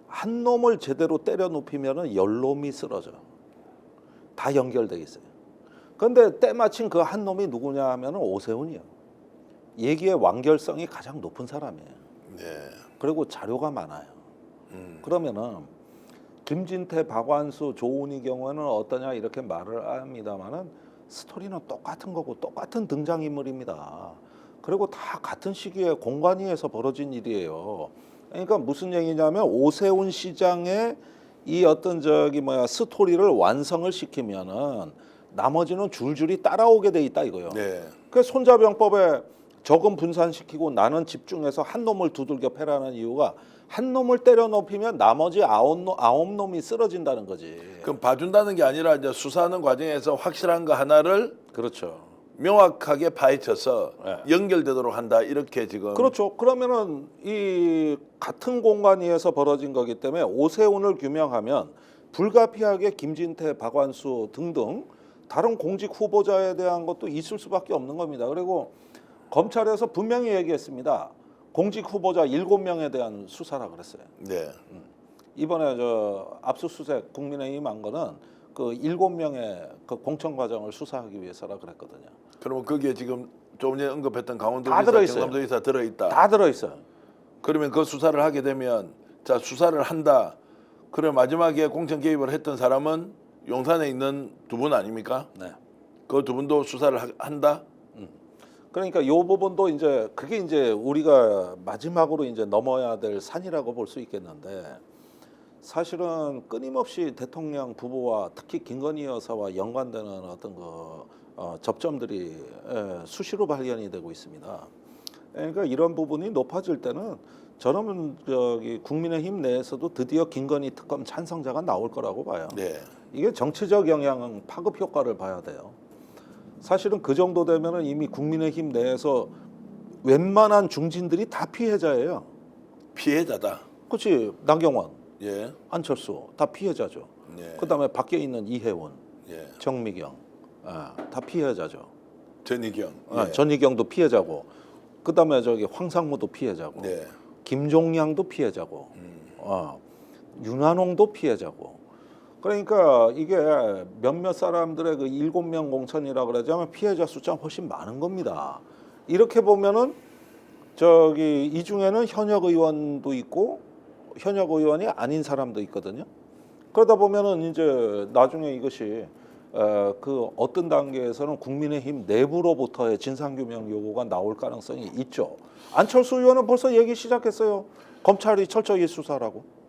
Speaker 5: 한 놈을 제대로 때려 눕히면은 열 놈이 쓰러져. 다 연결돼 있어요. 그런데 때마침 그 한 놈이 누구냐 하면은 오세훈이요. 얘기의 완결성이 가장 높은 사람이에요.
Speaker 3: 네.
Speaker 5: 그리고 자료가 많아요. 그러면은 김진태, 박완수, 조은희 경우에는 어떠냐 이렇게 말을 합니다만은 스토리는 똑같은 거고 똑같은 등장인물입니다. 그리고 다 같은 시기에 공관위에서 벌어진 일이에요. 그러니까 무슨 얘기냐면 오세훈 시장의 이 어떤 스토리를 완성을 시키면은 나머지는 줄줄이 따라오게 돼 있다 이거요.
Speaker 3: 네.
Speaker 5: 그 손자병법에 적은 분산시키고 나는 집중해서 한 놈을 두들겨 패라는 이유가 한 놈을 때려 높이면 나머지 아홉 놈이 쓰러진다는 거지.
Speaker 3: 그럼 봐준다는 게 아니라 이제 수사하는 과정에서 확실한 거 하나를
Speaker 5: 그렇죠.
Speaker 3: 명확하게 파헤쳐서
Speaker 5: 네.
Speaker 3: 연결되도록 한다 이렇게 지금.
Speaker 5: 그렇죠. 그러면은 이 같은 공간위에서 벌어진 거기 때문에 오세훈을 규명하면 불가피하게 김진태, 박완수 등등 다른 공직 후보자에 대한 것도 있을 수밖에 없는 겁니다. 그리고 검찰에서 분명히 얘기했습니다. 공직 후보자 7명에 대한 수사라 그랬어요.
Speaker 3: 네.
Speaker 5: 이번에 저 압수수색 국민의힘 한 거는 그 7명의 그 공천 과정을 수사하기 위해서라 그랬거든요.
Speaker 3: 그러면 거기에 지금 조금 전에 언급했던
Speaker 5: 다
Speaker 3: 강원도지사,
Speaker 5: 들어있어요.
Speaker 3: 경남도지사 들어있다.
Speaker 5: 다 들어있어요.
Speaker 3: 그러면 그 수사를 하게 되면 자 수사를 한다. 그럼 마지막에 공천 개입을 했던 사람은 용산에 있는 두 분 아닙니까?
Speaker 5: 네.
Speaker 3: 그 두 분도 수사를 한다.
Speaker 5: 그러니까 요 부분도 이제 그게 이제 우리가 마지막으로 이제 넘어야 될 산이라고 볼 수 있겠는데 사실은 끊임없이 대통령 부부와 특히 김건희 여사와 연관되는 어떤 접점들이 수시로 발견이 되고 있습니다. 그러니까 이런 부분이 높아질 때는 저는 국민의힘 내에서도 드디어 김건희 특검 찬성자가 나올 거라고 봐요.
Speaker 3: 네.
Speaker 5: 이게 정치적 영향 파급 효과를 봐야 돼요. 사실은 그 정도 되면은 이미 국민의힘 내에서 웬만한 중진들이 다 피해자예요.
Speaker 3: 피해자다.
Speaker 5: 그렇지. 나경원,
Speaker 3: 예.
Speaker 5: 안철수 다 피해자죠.
Speaker 3: 예.
Speaker 5: 그다음에 밖에 있는 이혜원,
Speaker 3: 예.
Speaker 5: 정미경, 다 피해자죠.
Speaker 3: 전희경. 예.
Speaker 5: 전희경도 피해자고, 그다음에 황상무도 피해자고,
Speaker 3: 네.
Speaker 5: 김종량도 피해자고, 윤한홍도 피해자고. 그러니까 이게 몇몇 사람들의 그 7명 공천이라 그러자면 피해자 숫자가 훨씬 많은 겁니다. 이렇게 보면은 이 중에는 현역 의원도 있고 현역 의원이 아닌 사람도 있거든요. 그러다 보면은 이제 나중에 이것이 그 어떤 단계에서는 국민의힘 내부로부터의 진상규명 요구가 나올 가능성이 있죠. 안철수 의원은 벌써 얘기 시작했어요. 검찰이 철저히 수사라고.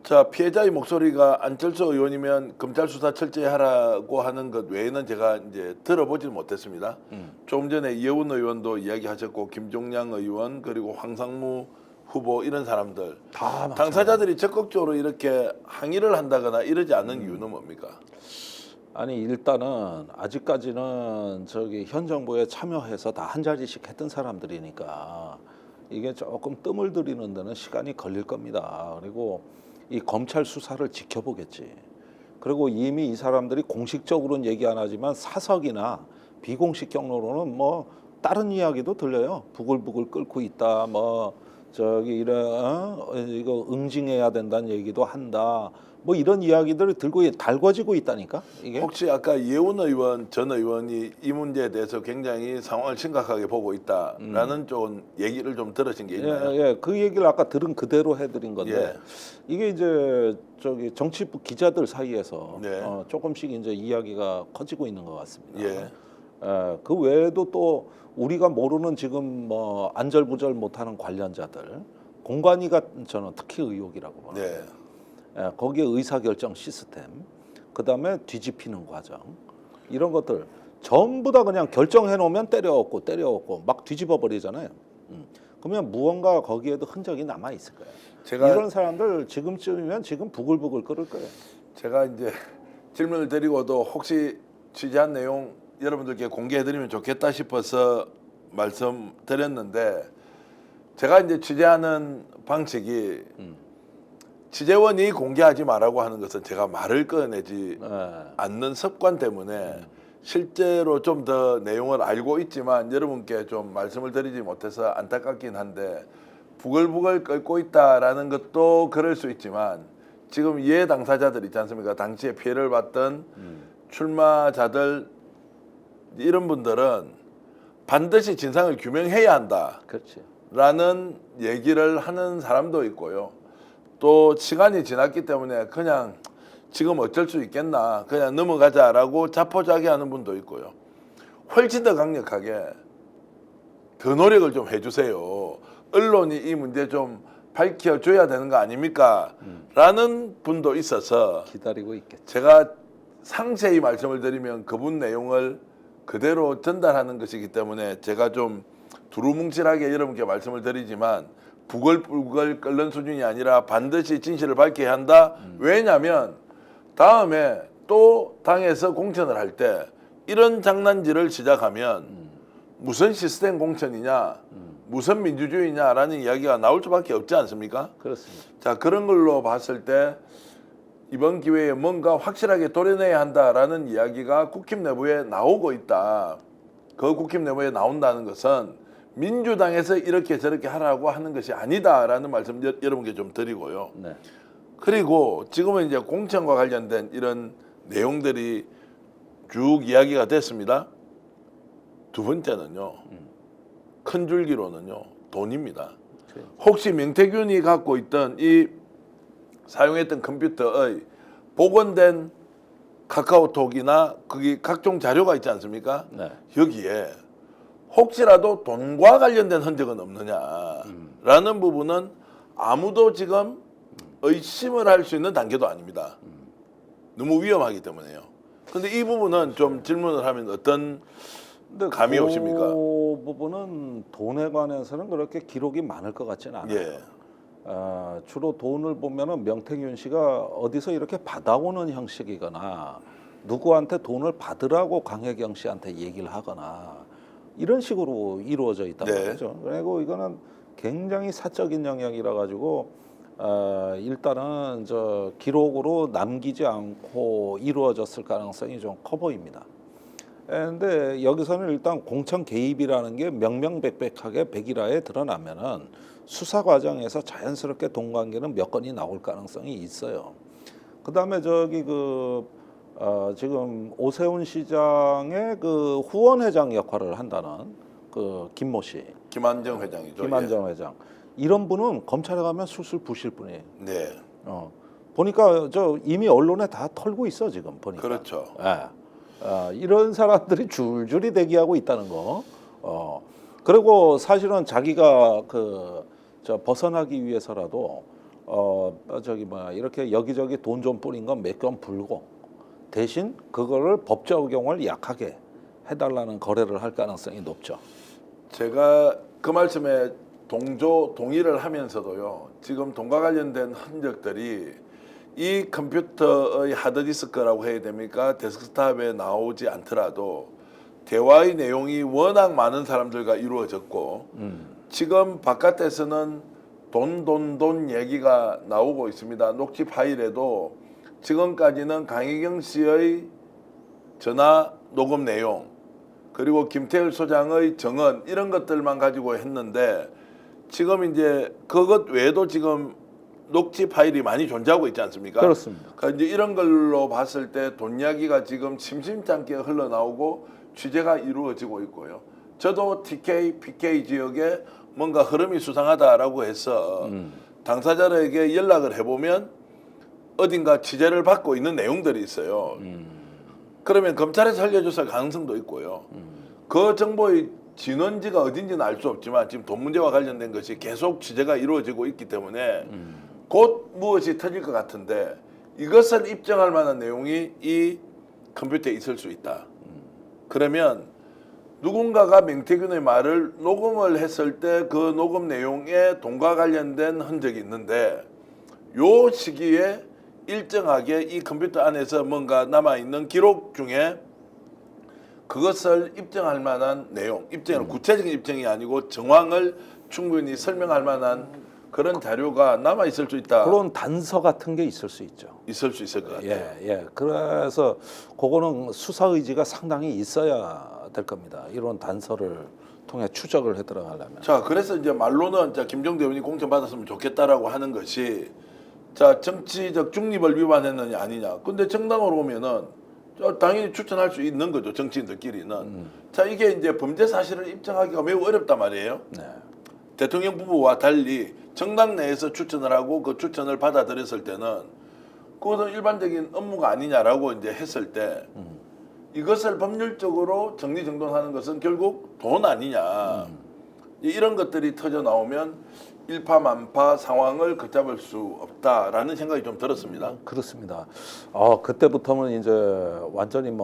Speaker 3: 자, 피해자의 목소리가 안철수 의원이면 검찰 수사 철저히 하라고 하는 것 외에는 제가 이제 들어보지는 못했습니다. 조금 전에 이혜원 의원도 이야기하셨고, 김종량 의원, 그리고 황상무 후보 이런 사람들
Speaker 5: 다
Speaker 3: 당사자들이 적극적으로 이렇게 항의를 한다거나 이러지 않는 이유는 뭡니까?
Speaker 5: 아니 일단은 아직까지는 현 정부에 참여해서 다 한 자리씩 했던 사람들이니까 이게 조금 뜸을 들이는 데는 시간이 걸릴 겁니다. 그리고 이 검찰 수사를 지켜보겠지. 그리고 이미 이 사람들이 공식적으로는 얘기 안 하지만 사석이나 비공식 경로로는 뭐 다른 이야기도 들려요. 부글부글 끓고 있다. 이거 응징해야 된다는 얘기도 한다. 뭐 이런 이야기들을 들고 달궈지고 있다니까 이게.
Speaker 3: 혹시 아까 이혜원 의원 전 의원이 이 문제에 대해서 굉장히 상황을 심각하게 보고 있다라는 좀 얘기를 좀 들으신 게 있나요?
Speaker 5: 예, 그 얘기를 아까 들은 그대로 해드린 건데
Speaker 3: 예.
Speaker 5: 이게 이제 정치부 기자들 사이에서
Speaker 3: 네.
Speaker 5: 조금씩 이제 이야기가 커지고 있는 것 같습니다.
Speaker 3: 예.
Speaker 5: 그 외에도 또 우리가 모르는 지금 뭐 안절부절 못하는 관련자들 공관위가 저는 특히 의혹이라고 봐요.
Speaker 3: 네.
Speaker 5: 거기에 의사결정 시스템, 그다음에 뒤집히는 과정 이런 것들 전부 다 그냥 결정해 놓으면 때려엎고 막 뒤집어 버리잖아요. 그러면 무언가 거기에도 흔적이 남아 있을 거예요.
Speaker 3: 제가
Speaker 5: 이런 사람들 지금쯤이면 지금 부글부글 끓을 거예요.
Speaker 3: 제가 이제 질문을 드리고도 혹시 취재한 내용 여러분들께 공개해드리면 좋겠다 싶어서 말씀드렸는데, 제가 이제 취재하는 방식이 취재원이 공개하지 말라고 하는 것은 제가 말을 꺼내지 않는 습관 때문에 실제로 좀 더 내용을 알고 있지만 여러분께 좀 말씀을 드리지 못해서 안타깝긴 한데, 부글부글 끓고 있다라는 것도 그럴 수 있지만 지금 이해 당사자들 있지 않습니까? 당시에 피해를 받던 출마자들 이런 분들은 반드시 진상을 규명해야 한다.
Speaker 5: 그렇지.
Speaker 3: 라는 얘기를 하는 사람도 있고요. 또 시간이 지났기 때문에 그냥 지금 어쩔 수 있겠나, 그냥 넘어가자라고 자포자기하는 분도 있고요. 훨씬 더 강력하게 더 노력을 좀 해주세요. 언론이 이 문제 좀 밝혀줘야 되는 거 아닙니까? 라는 분도 있어서
Speaker 5: 기다리고 있겠죠.
Speaker 3: 제가 상세히 말씀을 드리면 그분 내용을 그대로 전달하는 것이기 때문에 제가 좀 두루뭉실하게 여러분께 말씀을 드리지만 부글부글 끓는 수준이 아니라 반드시 진실을 밝혀야 한다. 왜냐하면 다음에 또 당에서 공천을 할 때 이런 장난질을 시작하면 무슨 시스템 공천이냐, 무슨 민주주의냐라는 이야기가 나올 수밖에 없지 않습니까?
Speaker 5: 그렇습니다.
Speaker 3: 자, 그런 걸로 봤을 때 이번 기회에 뭔가 확실하게 도려내야 한다라는 이야기가 국힘 내부에 나오고 있다. 그 국힘 내부에 나온다는 것은 민주당에서 이렇게 저렇게 하라고 하는 것이 아니다라는 말씀 여러분께 좀 드리고요.
Speaker 5: 네.
Speaker 3: 그리고 지금은 이제 공천과 관련된 이런 내용들이 쭉 이야기가 됐습니다. 두 번째는요, 큰 줄기로는요, 돈입니다. 혹시 명태균이 갖고 있던 이 사용했던 컴퓨터의 복원된 카카오톡이나 거기 각종 자료가 있지 않습니까?
Speaker 5: 네.
Speaker 3: 여기에 혹시라도 돈과 관련된 흔적은 없느냐라는 부분은 아무도 지금 의심을 할 수 있는 단계도 아닙니다. 너무 위험하기 때문에요. 근데 이 부분은 좀 질문을 하면 어떤
Speaker 5: 근데
Speaker 3: 감이
Speaker 5: 그
Speaker 3: 오십니까?
Speaker 5: 부분은 돈에 관해서는 그렇게 기록이 많을 것 같지는 않아요.
Speaker 3: 예.
Speaker 5: 주로 돈을 보면은 명태균 씨가 어디서 이렇게 받아오는 형식이거나 누구한테 돈을 받으라고 강혜경 씨한테 얘기를 하거나 이런 식으로 이루어져 있단
Speaker 3: 네.
Speaker 5: 말이죠. 그리고 이거는 굉장히 사적인 영역이라 가지고 일단은 저 기록으로 남기지 않고 이루어졌을 가능성이 좀 커 보입니다. 근데 여기서는 일단 공천 개입이라는 게 명명백백하게 백일화에 드러나면은 수사 과정에서 자연스럽게 돈 관계는 몇 건이 나올 가능성이 있어요. 그다음에 저기 지금 오세훈 시장의 그 후원회장 역할을 한다는 그 김모 씨,
Speaker 3: 김한정 회장이죠.
Speaker 5: 김한정 회장 이런 분은 검찰에 가면 술술 부실 분이에요.
Speaker 3: 예. 네.
Speaker 5: 보니까 저 이미 언론에 다 털고 있어 지금 보니까.
Speaker 3: 그렇죠.
Speaker 5: 이런 사람들이 줄줄이 대기하고 있다는 거. 그리고 사실은 자기가 벗어나기 위해서라도 이렇게 여기저기 돈 좀 뿌린 건 몇 건 불고 대신 그거를 법 적용을 약하게 해달라는 거래를 할 가능성이 높죠.
Speaker 3: 제가 그 말씀에 동의를 하면서도요. 지금 돈과 관련된 흔적들이 이 컴퓨터의 하드디스크라고 해야 됩니까? 데스크탑에 나오지 않더라도 대화의 내용이 워낙 많은 사람들과 이루어졌고 지금 바깥에서는 돈 얘기가 나오고 있습니다. 녹취 파일에도 지금까지는 강혜경 씨의 전화 녹음 내용 그리고 김태일 소장의 증언 이런 것들만 가지고 했는데 지금 이제 그것 외에도 지금 녹취 파일이 많이 존재하고 있지 않습니까?
Speaker 5: 그렇습니다.
Speaker 3: 그러니까 이제 이런 걸로 봤을 때 돈 이야기가 지금 심심찮게 흘러나오고 취재가 이루어지고 있고요. 저도 TK, PK 지역에 뭔가 흐름이 수상하다라고 해서 당사자에게 연락을 해보면 어딘가 취재를 받고 있는 내용들이 있어요. 그러면 검찰에서 알려줬을 가능성도 있고요. 그 정보의 진원지가 어딘지는 알 수 없지만 지금 돈 문제와 관련된 것이 계속 취재가 이루어지고 있기 때문에 곧 무엇이 터질 것 같은데 이것을 입증할 만한 내용이 이 컴퓨터에 있을 수 있다. 그러면 누군가가 명태균의 말을 녹음을 했을 때 그 녹음 내용에 돈과 관련된 흔적이 있는데 요 시기에 일정하게 이 컴퓨터 안에서 뭔가 남아있는 기록 중에 그것을 입증할 만한 내용, 입증은 구체적인 입증이 아니고 정황을 충분히 설명할 만한 그런 자료가 남아 있을 수 있다.
Speaker 5: 그런 단서 같은 게 있을 수 있죠.
Speaker 3: 있을 수 있을 것 같아요.
Speaker 5: 그래서 그거는 수사 의지가 상당히 있어야 될 겁니다. 이런 단서를 통해 추적을 해 들어가려면.
Speaker 3: 자, 그래서 이제 말로는 김정대 의원이 공천 받았으면 좋겠다라고 하는 것이 자 정치적 중립을 위반했느냐 아니냐. 근데 정당으로 오면은 당연히 추천할 수 있는 거죠. 정치인들끼리는. 자, 이게 이제 범죄 사실을 입증하기가 매우 어렵단 말이에요.
Speaker 5: 네.
Speaker 3: 대통령 부부와 달리 정당 내에서 추천을 하고 그 추천을 받아들였을 때는 그것은 일반적인 업무가 아니냐라고 이제 했을 때 이것을 법률적으로 정리정돈하는 것은 결국 돈 아니냐. 이런 것들이 터져 나오면 일파만파 상황을 걷잡을 수 없다라는 생각이 좀 들었습니다.
Speaker 5: 그렇습니다. 그때부터는 이제 완전히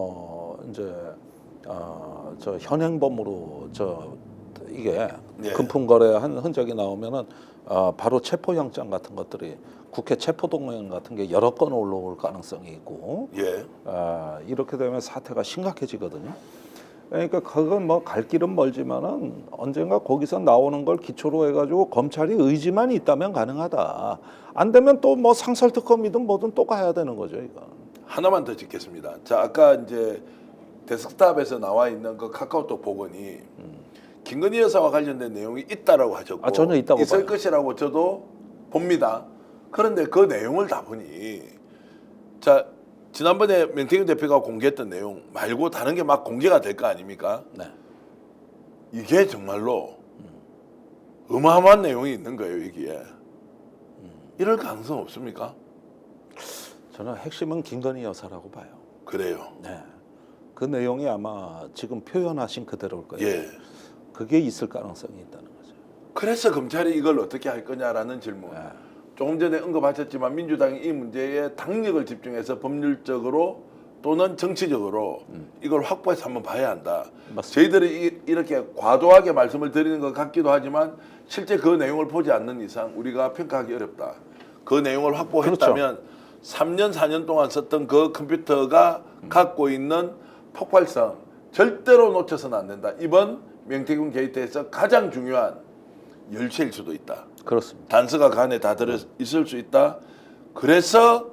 Speaker 5: 저 현행범으로 이게
Speaker 3: 예.
Speaker 5: 금품거래한 흔적이 나오면은 바로 체포영장 같은 것들이 국회 체포동의안 같은 게 여러 건 올라올 가능성이 있고
Speaker 3: 예.
Speaker 5: 이렇게 되면 사태가 심각해지거든요. 그러니까 그건 뭐 갈 길은 멀지만은 언젠가 거기서 나오는 걸 기초로 해가지고 검찰이 의지만 있다면 가능하다. 안 되면 또 뭐 상설특검이든 뭐든 또 가야 되는 거죠, 이건.
Speaker 3: 하나만 더 짚겠습니다. 자, 아까 이제 데스크탑에서 나와 있는 그 카카오톡 복원이 김건희 여사와 관련된 내용이 있다라고 하셨고
Speaker 5: 전혀 있다고
Speaker 3: 있을
Speaker 5: 봐요.
Speaker 3: 것이라고 저도 봅니다. 그런데 그 내용을 다 보니 자 지난번에 명태균 대표가 공개했던 내용 말고 다른 게 막 공개가 될 거 아닙니까?
Speaker 5: 네.
Speaker 3: 이게 정말로 어마어마한 내용이 있는 거예요, 여기에. 이럴 가능성 없습니까?
Speaker 5: 저는 핵심은 김건희 여사라고 봐요.
Speaker 3: 그래요.
Speaker 5: 네. 그 내용이 아마 지금 표현하신 그대로일 거예요.
Speaker 3: 예.
Speaker 5: 그게 있을 가능성이 있다는 거죠.
Speaker 3: 그래서 검찰이 이걸 어떻게 할 거냐라는 질문.
Speaker 5: 네.
Speaker 3: 조금 전에 언급하셨지만 민주당이 이 문제에 당력을 집중해서 법률적으로 또는 정치적으로 이걸 확보해서 한번 봐야 한다.
Speaker 5: 맞습니다.
Speaker 3: 저희들이 이렇게 과도하게 말씀을 드리는 것 같기도 하지만 실제 그 내용을 보지 않는 이상 우리가 평가하기 어렵다. 그 내용을 확보했다면 3년, 4년 동안 썼던 그 컴퓨터가 갖고 있는 폭발성 절대로 놓쳐서는 안 된다. 이번 명태균 게이트에서 가장 중요한 열쇠일 수도 있다.
Speaker 5: 그렇습니다.
Speaker 3: 단서가 그 안에 다 들어 있을 수 있다. 그래서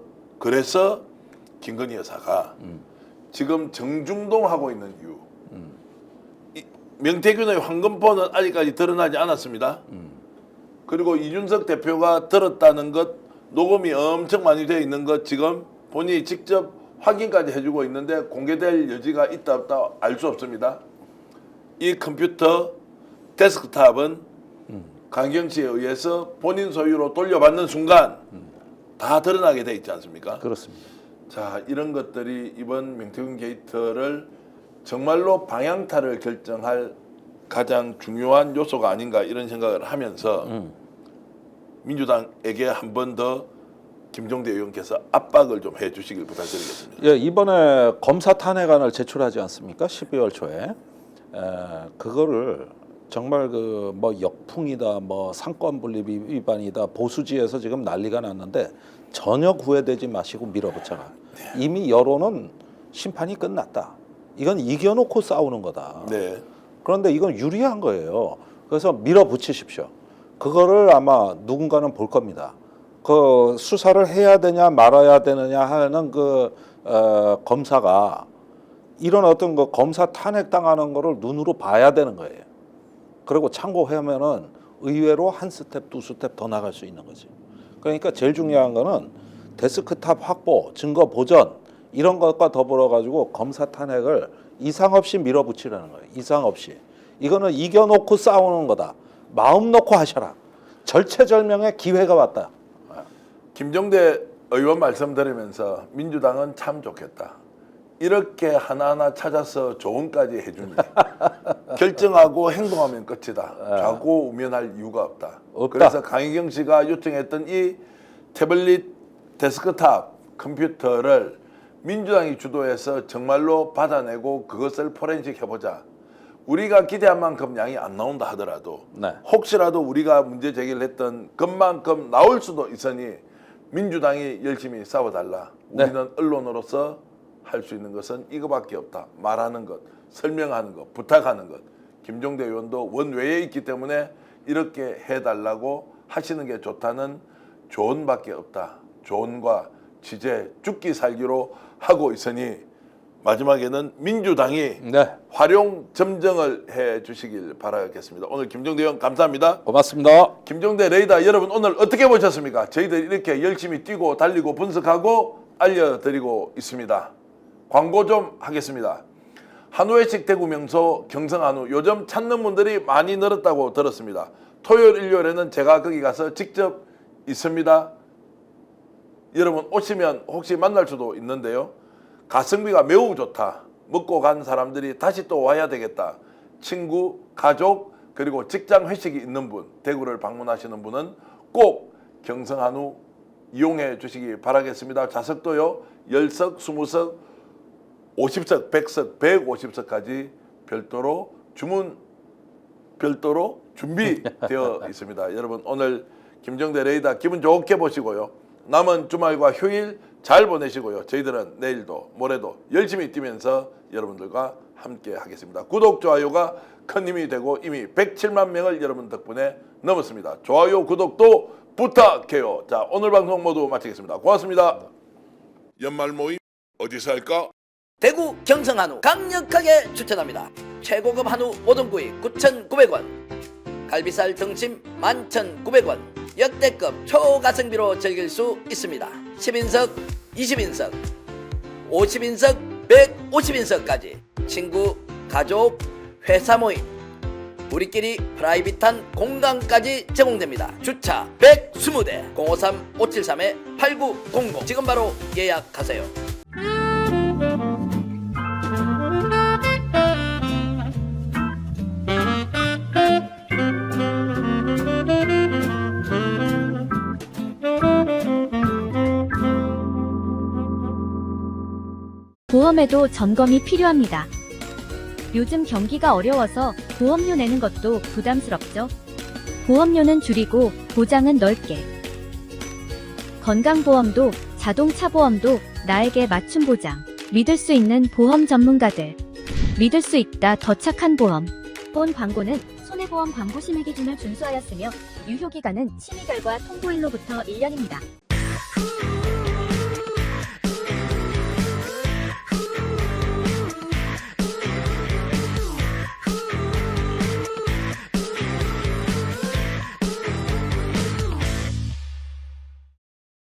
Speaker 3: 김건희 여사가 지금 정중동하고 있는 이유. 이 명태균의 황금폰은 아직까지 드러나지 않았습니다. 그리고 이준석 대표가 들었다는 것, 녹음이 엄청 많이 되어 있는 것 지금 본인이 직접 확인까지 해주고 있는데 공개될 여지가 있다 없다 알 수 없습니다. 이 컴퓨터 데스크탑은 강경 씨에 의해서 본인 소유로 돌려받는 순간 다 드러나게 돼 있지 않습니까?
Speaker 5: 그렇습니다.
Speaker 3: 자, 이런 것들이 이번 명태균 게이트를 정말로 방향타를 결정할 가장 중요한 요소가 아닌가 이런 생각을 하면서 민주당에게 한 번 더 김종대 의원께서 압박을 좀 해주시길 부탁드리겠습니다.
Speaker 5: 예, 이번에 검사 탄핵안을 제출하지 않습니까? 12월 초에 그거를 정말 그 뭐 역풍이다, 뭐 상권 분립 위반이다, 보수지에서 지금 난리가 났는데 전혀 구애되지 마시고 밀어붙여라. 이미 여론은 심판이 끝났다. 이건 이겨놓고 싸우는 거다.
Speaker 3: 네.
Speaker 5: 그런데 이건 유리한 거예요. 그래서 밀어붙이십시오. 그거를 아마 누군가는 볼 겁니다. 그 수사를 해야 되냐 말아야 되느냐 하는 그 검사가 이런 어떤 그 검사 탄핵당하는 거를 눈으로 봐야 되는 거예요. 그리고 참고하면은 의외로 한 스텝, 두 스텝 더 나갈 수 있는 거지. 그러니까 제일 중요한 거는 데스크탑 확보, 증거 보전 이런 것과 더불어 가지고 검사 탄핵을 이상 없이 밀어붙이라는 거예요. 이상 없이. 이거는 이겨놓고 싸우는 거다. 마음 놓고 하셔라. 절체절명의 기회가 왔다.
Speaker 3: 김종대 의원 말씀 들으면서 민주당은 참 좋겠다. 이렇게 하나하나 찾아서 조언까지 해주니 결정하고 행동하면 끝이다. 좌고우면할 이유가 없다.
Speaker 5: 없다.
Speaker 3: 그래서 강희경 씨가 요청했던 이 태블릿 데스크탑 컴퓨터를 민주당이 주도해서 정말로 받아내고 그것을 포렌식 해보자. 우리가 기대한 만큼 양이 안 나온다 하더라도
Speaker 5: 네.
Speaker 3: 혹시라도 우리가 문제 제기를 했던 것만큼 나올 수도 있으니 민주당이 열심히 싸워달라.
Speaker 5: 네.
Speaker 3: 우리는 언론으로서 할 수 있는 것은 이거밖에 없다. 말하는 것, 설명하는 것, 부탁하는 것. 김종대 의원도 원외에 있기 때문에 이렇게 해달라고 하시는 게 좋다는 조언밖에 없다. 조언과 지제, 죽기 살기로 하고 있으니 마지막에는 민주당이
Speaker 5: 네.
Speaker 3: 활용 점정을 해 주시길 바라겠습니다. 오늘 김종대 의원 감사합니다.
Speaker 5: 고맙습니다.
Speaker 3: 김종대 레이더 여러분 오늘 어떻게 보셨습니까? 저희들 이렇게 열심히 뛰고 달리고 분석하고 알려드리고 있습니다. 광고 좀 하겠습니다. 한우회식 대구 명소 경성한우 요즘 찾는 분들이 많이 늘었다고 들었습니다. 토요일 일요일에는 제가 거기 가서 직접 있습니다. 여러분 오시면 혹시 만날 수도 있는데요. 가성비가 매우 좋다. 먹고 간 사람들이 다시 또 와야 되겠다. 친구, 가족, 그리고 직장 회식이 있는 분, 대구를 방문하시는 분은 꼭 경성한우 이용해 주시기 바라겠습니다. 좌석도요. 10석, 20석, 50석, 100석, 150석까지 별도로 준비되어 있습니다. 여러분 오늘 김종대 레이더 기분 좋게 보시고요. 남은 주말과 휴일 잘 보내시고요. 저희들은 내일도 모레도 열심히 뛰면서 여러분들과 함께 하겠습니다. 구독, 좋아요가 큰 힘이 되고 이미 107만 명을 여러분 덕분에 넘었습니다. 좋아요, 구독도 부탁해요. 자, 오늘 방송 모두 마치겠습니다. 고맙습니다. 연말 모임 어디서 할까?
Speaker 4: 대구 경성 한우 강력하게 추천합니다. 최고급 한우 모듬구이 9,900원, 갈비살 등심 11,900원, 역대급 초가성비로 즐길 수 있습니다. 10인석, 20인석, 50인석, 150인석까지 친구, 가족, 회사 모임, 우리끼리 프라이빗한 공간까지 제공됩니다. 주차 120대 053-573-8900 지금 바로 예약하세요.
Speaker 6: 보험에도 점검이 필요합니다. 요즘 경기가 어려워서 보험료 내는 것도 부담스럽죠. 보험료는 줄이고 보장은 넓게. 건강보험도 자동차 보험도 나에게 맞춤 보장. 믿을 수 있는 보험 전문가들. 믿을 수 있다 더 착한 보험. 본 광고는 손해보험 광고 심의 기준을 준수하였으며 유효기간은 심의 결과 통보일로부터 1년입니다.